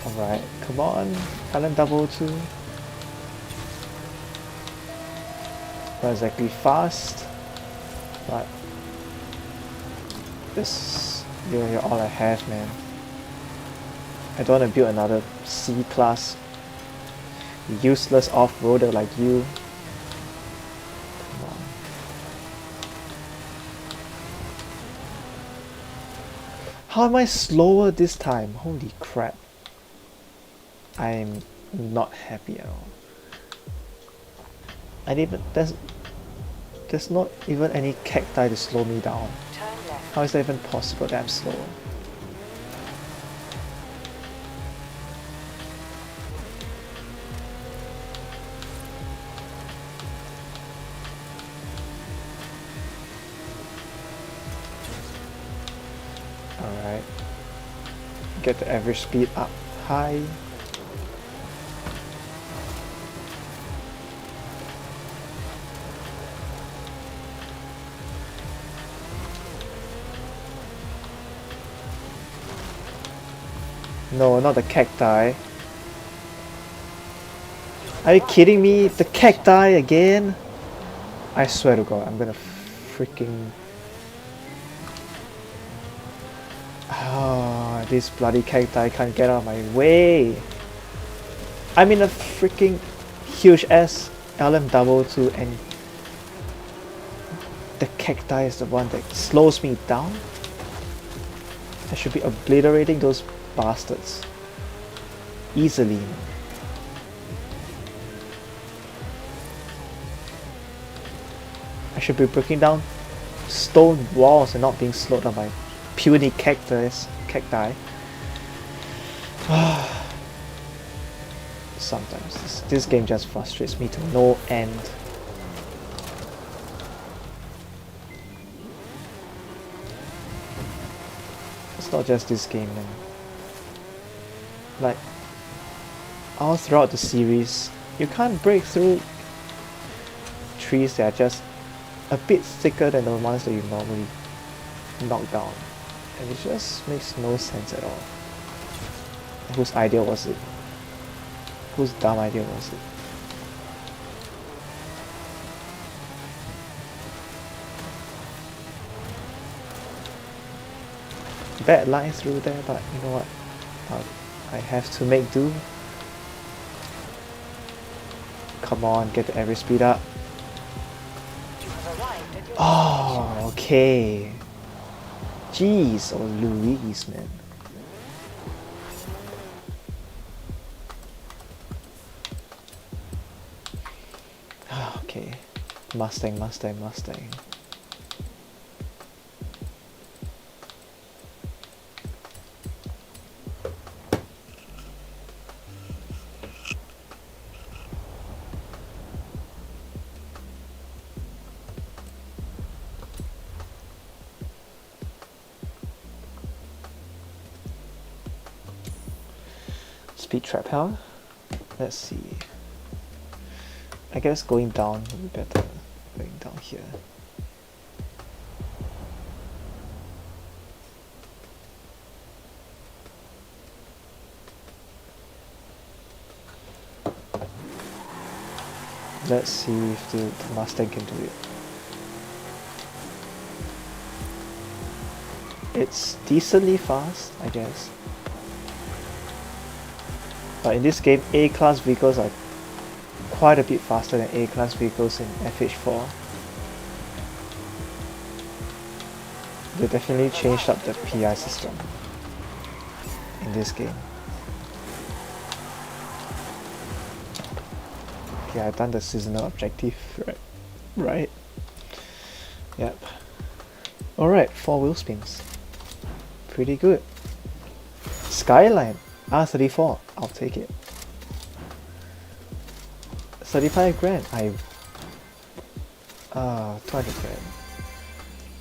Alright, come on, Talent Double 2. Not exactly fast, but this you're all I have, man. I don't want to build another C-class useless off-roader like you. Come on. How am I slower this time? Holy crap. I'm not happy at all. There's not even any cacti to slow me down. How is that even possible that I'm slower? Alright. Get the average speed up high. No, not the cacti. Are you kidding me? The cacti again? I swear to God, I'm gonna freaking... Ah, this bloody cacti can't get out of my way. I'm in a freaking huge ass LM22 and the cacti is the one that slows me down. I should be obliterating those bastards easily. I should be breaking down stone walls and not being slowed down by puny cacti. Sometimes this game just frustrates me to no end. It's not just this game, man. Like, all throughout the series, you can't break through trees that are just a bit thicker than the ones that you normally knock down. And it just makes no sense at all. Whose idea was it? Whose dumb idea was it? Bad line through there, but you know what? I have to make do. Come on, get the average speed up. Oh, okay. Jeez, oh Louise, man. Okay. Mustang. Speed trap power. Let's see. I guess going down would be better. Going down here. Let's see if the Mustang can do it. It's decently fast, I guess. But in this game, A-class vehicles are quite a bit faster than A-class vehicles in FH4. They definitely changed up the PI system in this game. Okay, I've done the seasonal objective, right? Yep. Alright, 4 wheel spins. Pretty good. Skyline, R34, I'll take it. 35 grand, 200 grand.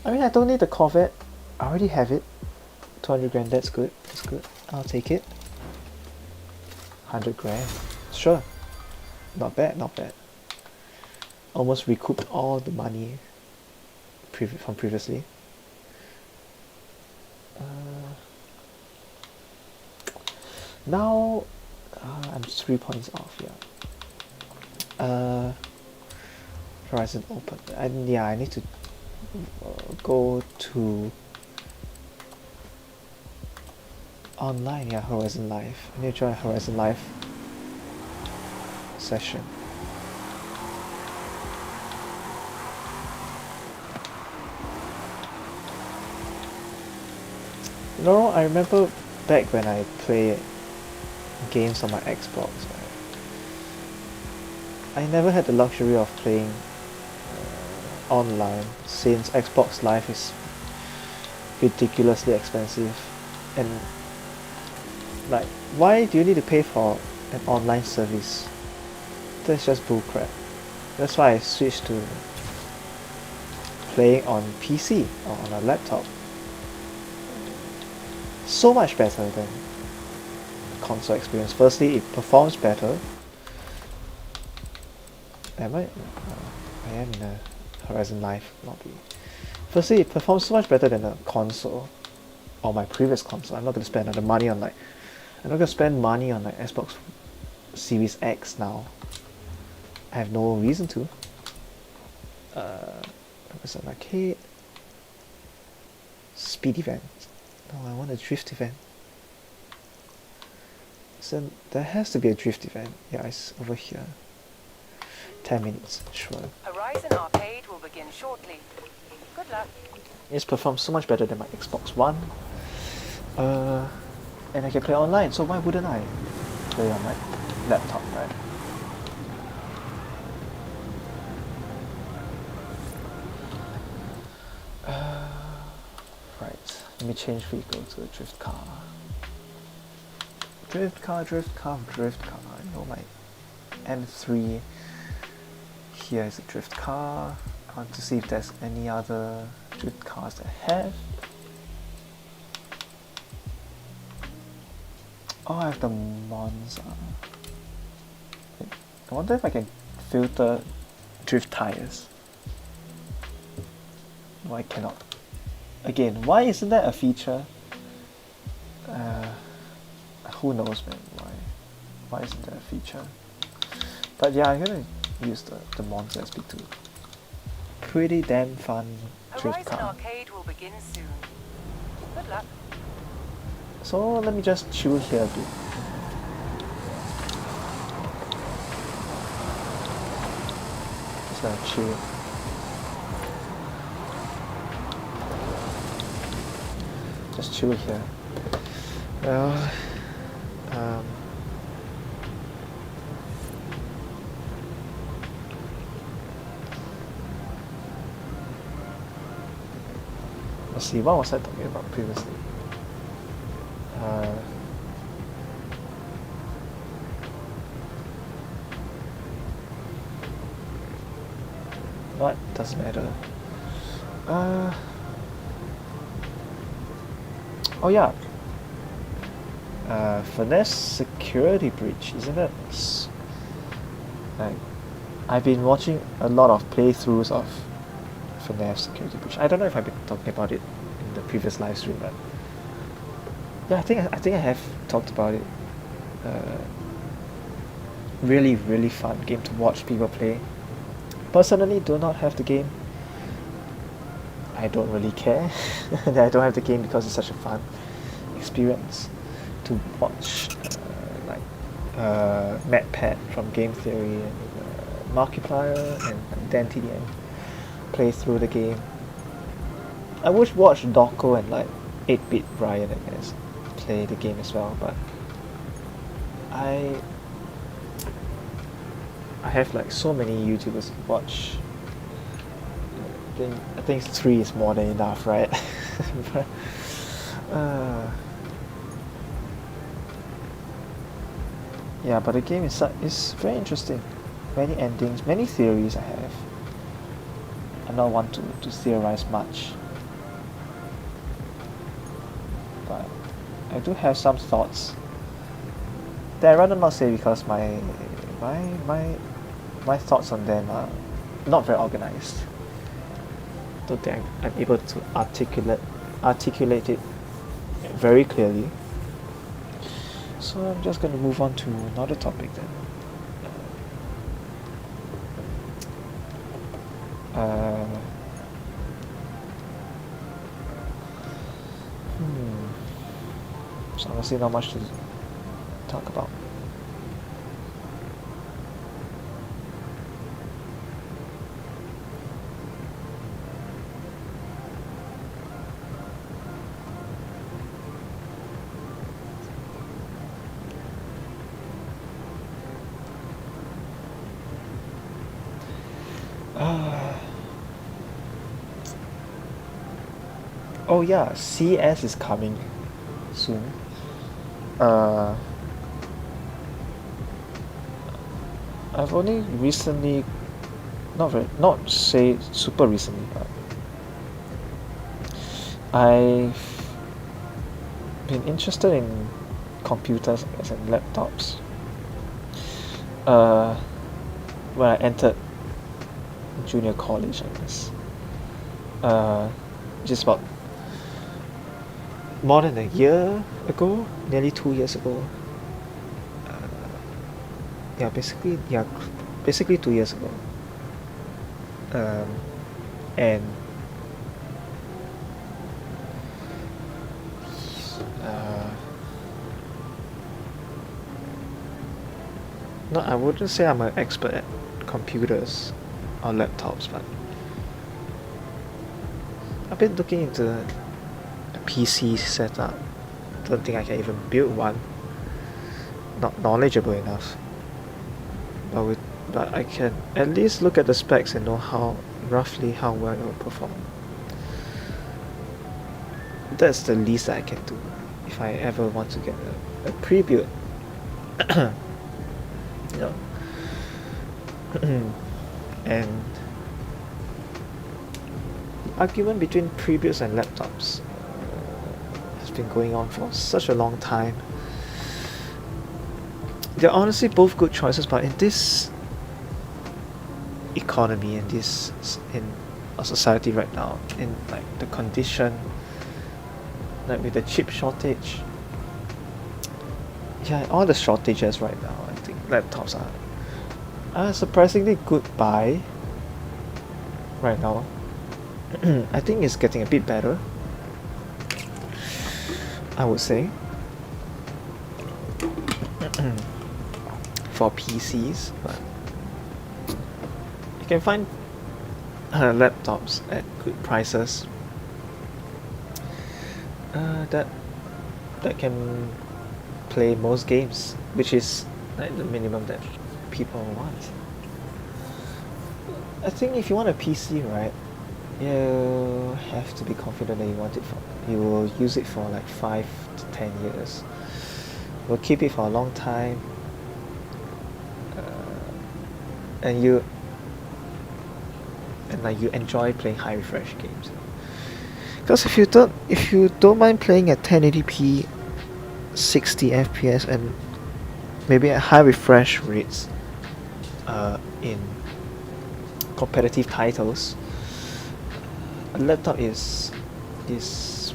I mean, I don't need the Corvette, I already have it. 200 grand, that's good, I'll take it. 100 grand, sure. Not bad, not bad. Almost recouped all the money from previously. Now, I'm 3 points off, yeah. Horizon open. Yeah, I need to go to online, yeah, Horizon Live. I need to join Horizon Live session. You know, I remember back when I played games on my Xbox, right? I never had the luxury of playing online since Xbox Live is ridiculously expensive. And like, why do you need to pay for an online service? That's just bullcrap. That's why I switched to playing on PC or on a laptop. So much better than the console experience. Firstly, it performs better. Am I? I am in a Horizon Live lobby. Firstly, it performs so much better than a console or my previous console. I'm not going to spend another money on I'm not going to spend money on Xbox Series X now. I have no reason to. What's an arcade? Speed event. No, I want a drift event. So there has to be a drift event. Yeah, it's over here. 10 minutes, sure. Horizon Arcade will begin shortly. Good luck. It's performed so much better than my Xbox One. And I can play online, so why wouldn't I play on my laptop, right? Right, let me change vehicle to a drift car. Drift car. You know, my M3 here is a drift car. I want to see if there's any other drift cars that I have. Oh, I have the Monza. I wonder if I can filter drift tires. No, I cannot. Again, why isn't that a feature? Who knows, man? Why isn't that a feature? But yeah, I'm gonna use the Monza SP2. Pretty damn fun drift car. Horizon Arcade will begin soon. Good luck. So let me just chill here a bit. Just gonna chill. Just chill here. Well, let's see, what was I talking about previously? What? Doesn't matter. Oh yeah. Finesse Security Breach, isn't it? Like, I've been watching a lot of playthroughs of Finesse Security Breach. I don't know if I've been talking about it in the previous live stream, but yeah, I think I have talked about it. Really, really fun game to watch people play. Personally, do not have the game. I don't really care that I don't have the game because it's such a fun experience to watch MatPat from Game Theory and Markiplier and Dan TDM play through the game. I would watch Doko and like 8-Bit Brian, I guess, play the game as well, but I have like so many YouTubers to watch. I think 3 is more than enough, right? But, yeah, but the game is very interesting. Many endings, many theories I have. I don't want to theorize much, but I do have some thoughts that I'd rather not say because my thoughts on them are not very organized. Don't think I'm able to articulate it very clearly. So I'm just going to move on to another topic then. So honestly, not much to talk about. Oh yeah, CS is coming soon. I've only recently, not say super recently, but I've been interested in computers and laptops when I entered junior college, I guess. Just about more than a year ago, nearly 2 years ago. Basically 2 years ago. And no, I wouldn't say I'm an expert at computers or laptops, but I've been looking into a PC setup. Don't think I can even build one. Not knowledgeable enough. But I can at least look at the specs and know roughly how well it will perform. That's the least that I can do if I ever want to get a pre-built. And the argument between pre-builts and laptops has been going on for such a long time. They're honestly both good choices, but in this economy, in our society right now, in like the condition, like with the chip shortage, all the shortages right now, I think laptops are a surprisingly good buy right now. I think it's getting a bit better, I would say, for PCs, but you can find laptops at good prices that can play most games, which is like the minimum that people want. I think if you want a PC, right, you have to be confident that you will use it for like 5 to 10 years. You'll keep it for a long time, and you enjoy playing high refresh games. Because if you don't mind playing at 1080p 60 FPS and maybe at high refresh rates in competitive titles, a laptop is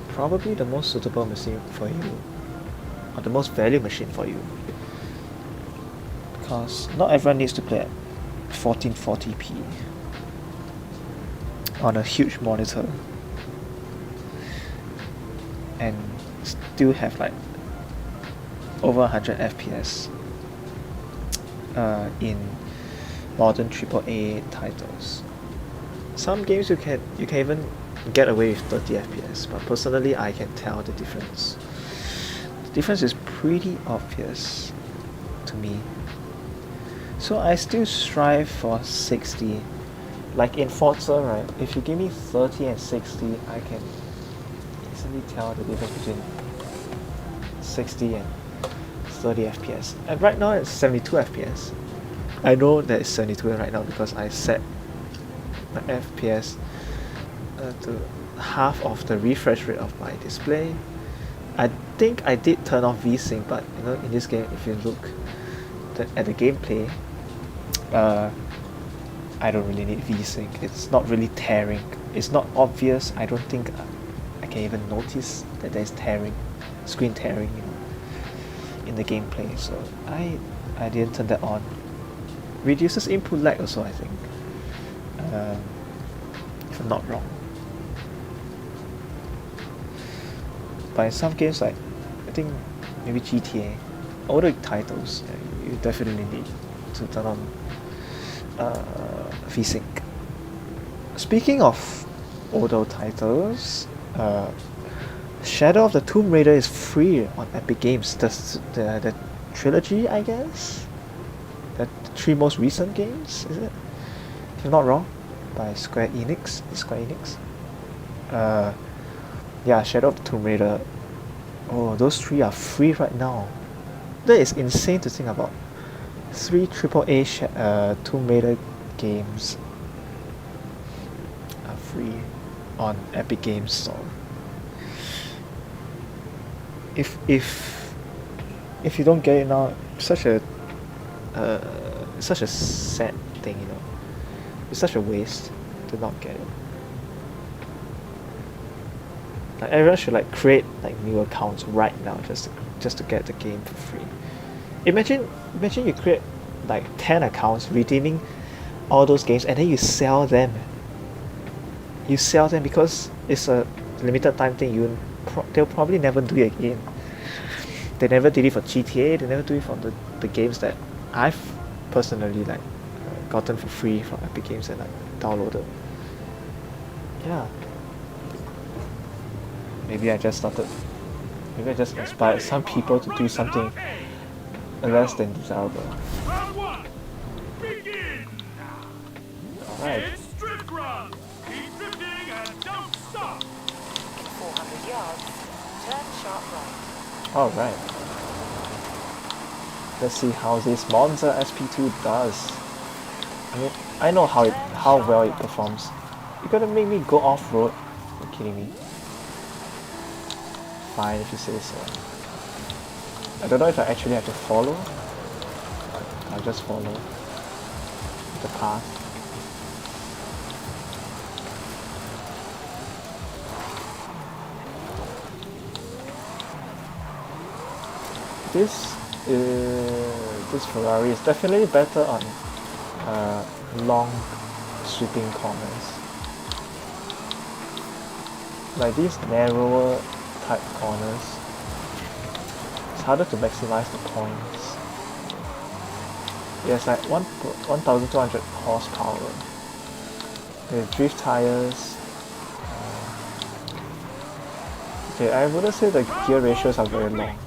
probably the most suitable machine for you, or the most value machine for you, because not everyone needs to play at 1440p on a huge monitor and still have like over 100 FPS in modern AAA titles. Some games you can even get away with 30 FPS, but personally I can tell the difference. The difference is pretty obvious to me. So I still strive for 60. Like in Forza, right? If you give me 30 and 60, I can easily tell the difference between 60 and 30 FPS. And right now it's 72 FPS. I know that it's 72 right now because I set my FPS to half of the refresh rate of my display. I think I did turn off VSync, but you know, in this game, if you look at the gameplay, I don't really need VSync. It's not really tearing. It's not obvious. I don't think I can even notice that there's tearing, screen tearing, you know, in the gameplay. So I didn't turn that on. Reduces input lag also, I think, if I'm not wrong. But in some games, like I think maybe GTA, older titles, you definitely need to turn on VSync. Speaking of older titles, Shadow of the Tomb Raider is free on Epic Games. The trilogy, I guess. The 3 most recent games, is it? If I'm not wrong, by Square Enix. Yeah, Shadow of the Tomb Raider. Oh, those 3 are free right now. That is insane to think about. 3 AAA Tomb Raider games are free on Epic Games Store. If you don't get it now, such a sad thing, you know. It's such a waste to not get it. Like everyone should like create like new accounts right now just to get the game for free. Imagine you create like 10 accounts redeeming all those games and then you sell them. You sell them because it's a limited time thing. They'll probably never do it again. They never did it for GTA. They never do it for the games that I've personally like gotten for free from Epic Games and like downloaded. Yeah. Maybe I just inspired some people to do something less than desirable. Alright. 400 yards, turn sharp right. Alright. Let's see how this Monza SP2 does. I mean, I know how well it performs. You're gonna make me go off-road? You're kidding me. Fine if you say so. I don't know if I actually have to follow. I'll just follow the path. This Ferrari is definitely better on long sweeping corners. Like these narrower type corners, it's harder to maximize the points. It has like 1,200 horsepower. The drift tires. Okay, I wouldn't say the gear ratios are very long.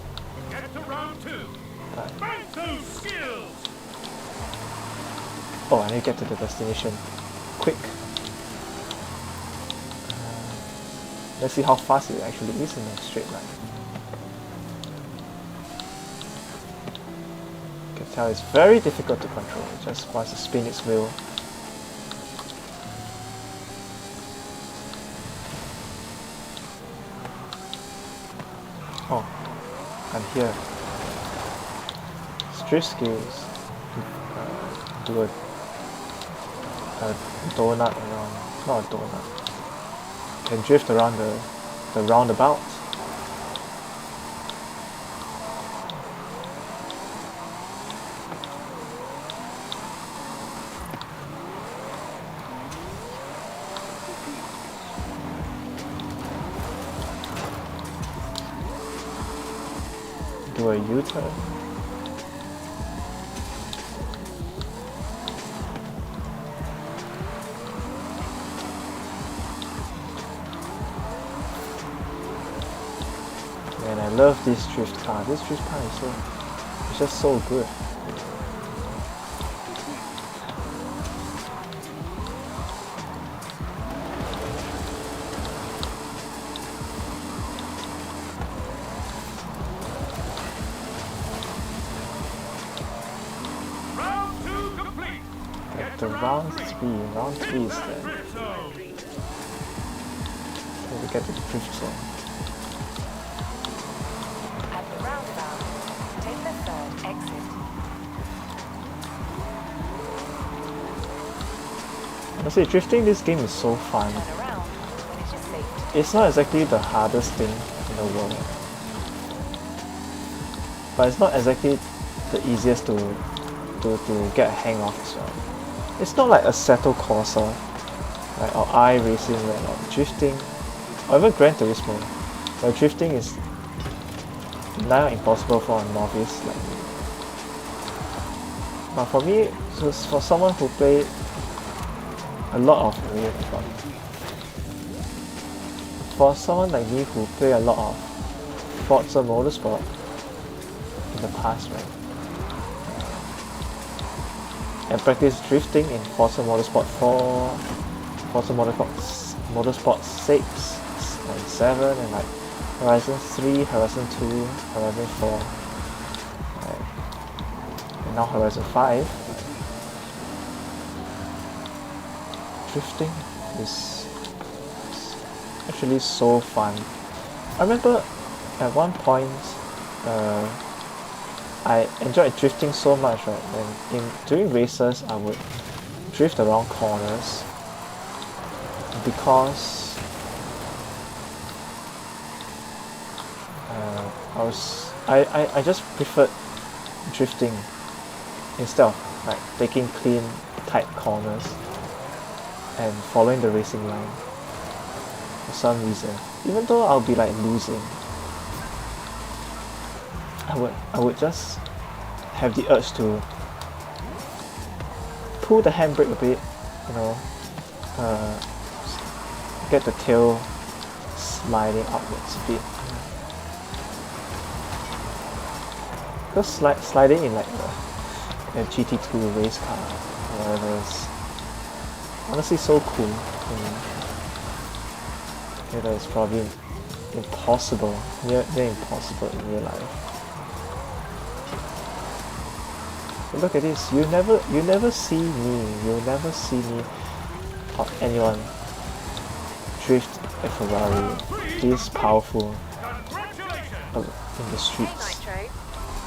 Oh, I need to get to the destination quick. Let's see how fast it actually is in a straight line. You can tell it's very difficult to control. It just wants to spin its wheel. Oh, I'm here. Drift skills. Do a donut around. Not a donut. Can drift around the roundabout. Do a U-turn. And I love this drift car. This drift car is it's just so good. The round 3 is there. We get the drift zone. At the roundabout, take the third exit. Honestly, drifting this game is so fun. Turn around when it is safe to It's not exactly the hardest thing in the world, but it's not exactly the easiest to get a hang of as well. It's not like Assetto Corsa, like or iRacing, where like drifting, or even Gran Turismo, where drifting is now impossible for a novice like me. But for me, for someone who played a lot of for someone like me who play a lot of Forza Motorsport in the past, right? And practice drifting in Forza Motorsport 4, Forza Motorsport 6 and 7, and like Horizon 3, Horizon 2, Horizon 4, right? And now Horizon 5. Drifting is actually so fun. I remember at one point I enjoyed drifting so much, right? And during races, I would drift around corners because I just preferred drifting instead of like taking clean, tight corners and following the racing line for some reason. Even though I'll be like losing, I would just have the urge to pull the handbrake a bit, you know, get the tail sliding upwards a bit. Because sliding in like a GT2 race car or whatever is honestly so cool. That is probably impossible, near impossible in real life. But look at this, you never see me or anyone drift a Ferrari this powerful in the streets. Nitro.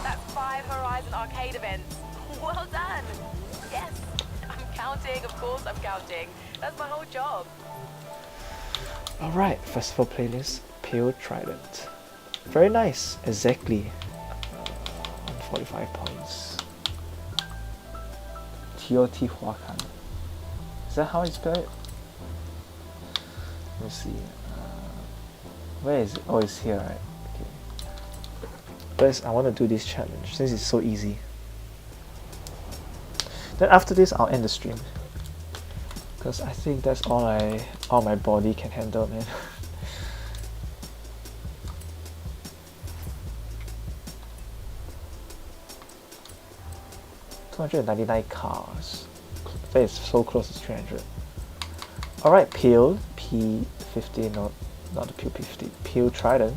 That's 5 Horizon arcade events. Well done. Yes, I'm counting. Of course, I'm counting. That's my whole job. Alright, festival playlist, Pale Trident. Very nice, exactly. 45 points. Teotihuacan. Is that how it's spelled? Let me see. Where is it? Oh, it's here, right? Okay. First, I want to do this challenge since it's so easy. Then after this, I'll end the stream. Because I think that's all my body can handle, man. $299 cars. That is so close to 300. Alright, Peel P50, no, not the Peel P50, Peel Trident.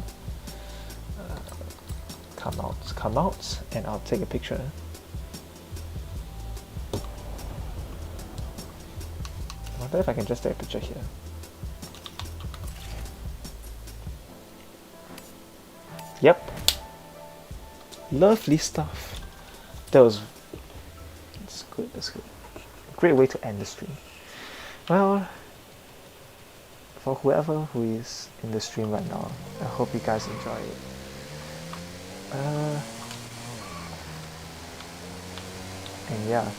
Come out, and I'll take a picture. I wonder if I can just take a picture here. Yep. Lovely stuff. That's good, that's good. Great way to end the stream. Well, for whoever who is in the stream right now, I hope you guys enjoy it. And yeah,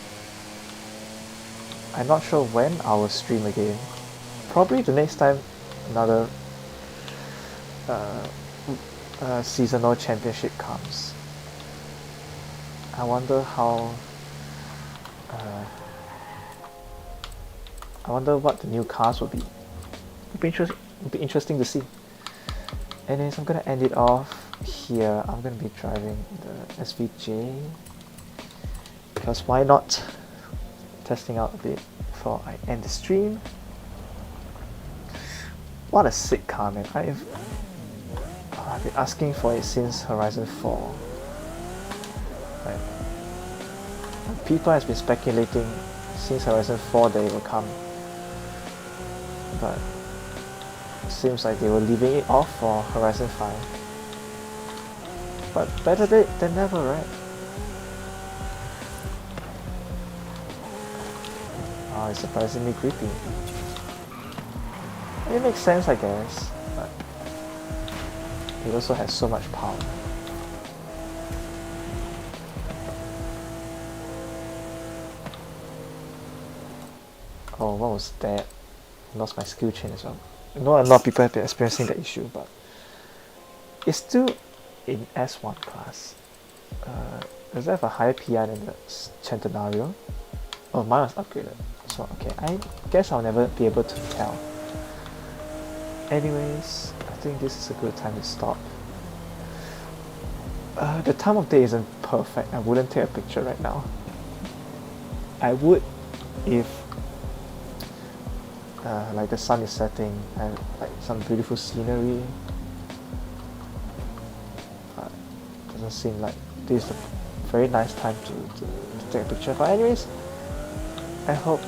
I'm not sure when I will stream again. Probably the next time another seasonal championship comes. I wonder how. I wonder what the new cars will be. It'll be interesting to see. Anyways, I'm gonna end it off here. I'm gonna be driving the SVJ because why not? Testing out a bit before I end the stream. What a sick car, man! I've been asking for it since Horizon 4. Like, people has been speculating since Horizon 4 that it will come, but it seems like they were leaving it off for Horizon 5. But better late than never, right? Oh, it's surprisingly creepy. It makes sense, I guess, but it also has so much power. Oh, what was that? I lost my skill chain as well. I know a lot of people have been experiencing that issue, but it's still in S1 class. Does it have a higher PI than the Centenario? Oh, mine was upgraded. So, okay, I guess I'll never be able to tell. Anyways, I think this is a good time to stop. The time of day isn't perfect. I wouldn't take a picture right now. I would if like the sun is setting and like some beautiful scenery. Doesn't seem like this is a very nice time to take a picture. But anyways, I hope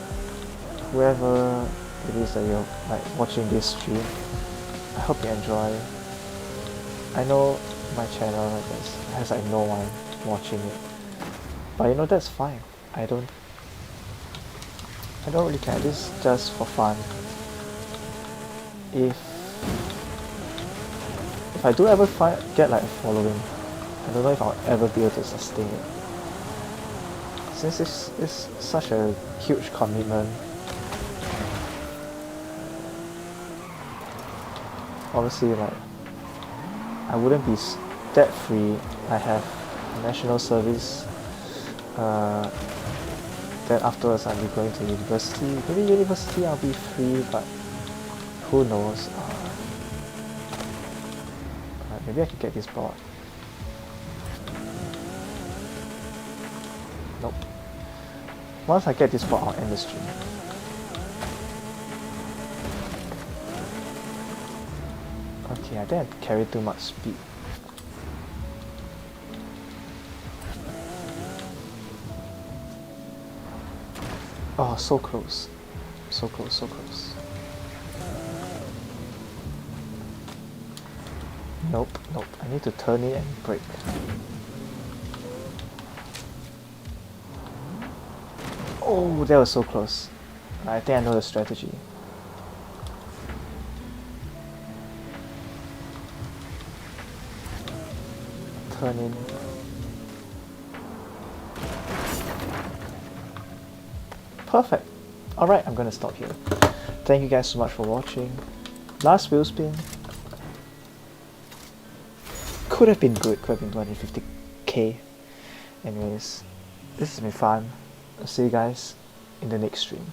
whoever it is that you're like watching this stream, I hope you enjoy. I know my channel has like no one watching it, but you know, that's fine. I don't really care. This is just for fun. If I do ever get like a following, I don't know if I'll ever be able to sustain it, since it's such a huge commitment. Obviously, like, I wouldn't be debt free. I have national service. Then afterwards I'll be going to university. Maybe university I'll be free, but who knows. Maybe I can get this board. Nope. Once I get this board, I'll end the stream. Okay, I think I carried too much speed. Oh, so close. So close, so close. Nope, nope. I need to turn it and brake. Oh, that was so close. I think I know the strategy. Turn in. Perfect. Alright, I'm gonna stop here. Thank you guys so much for watching. Last wheel spin. Could have been good, could have been 250k. Anyways, this has been fun. I'll see you guys in the next stream.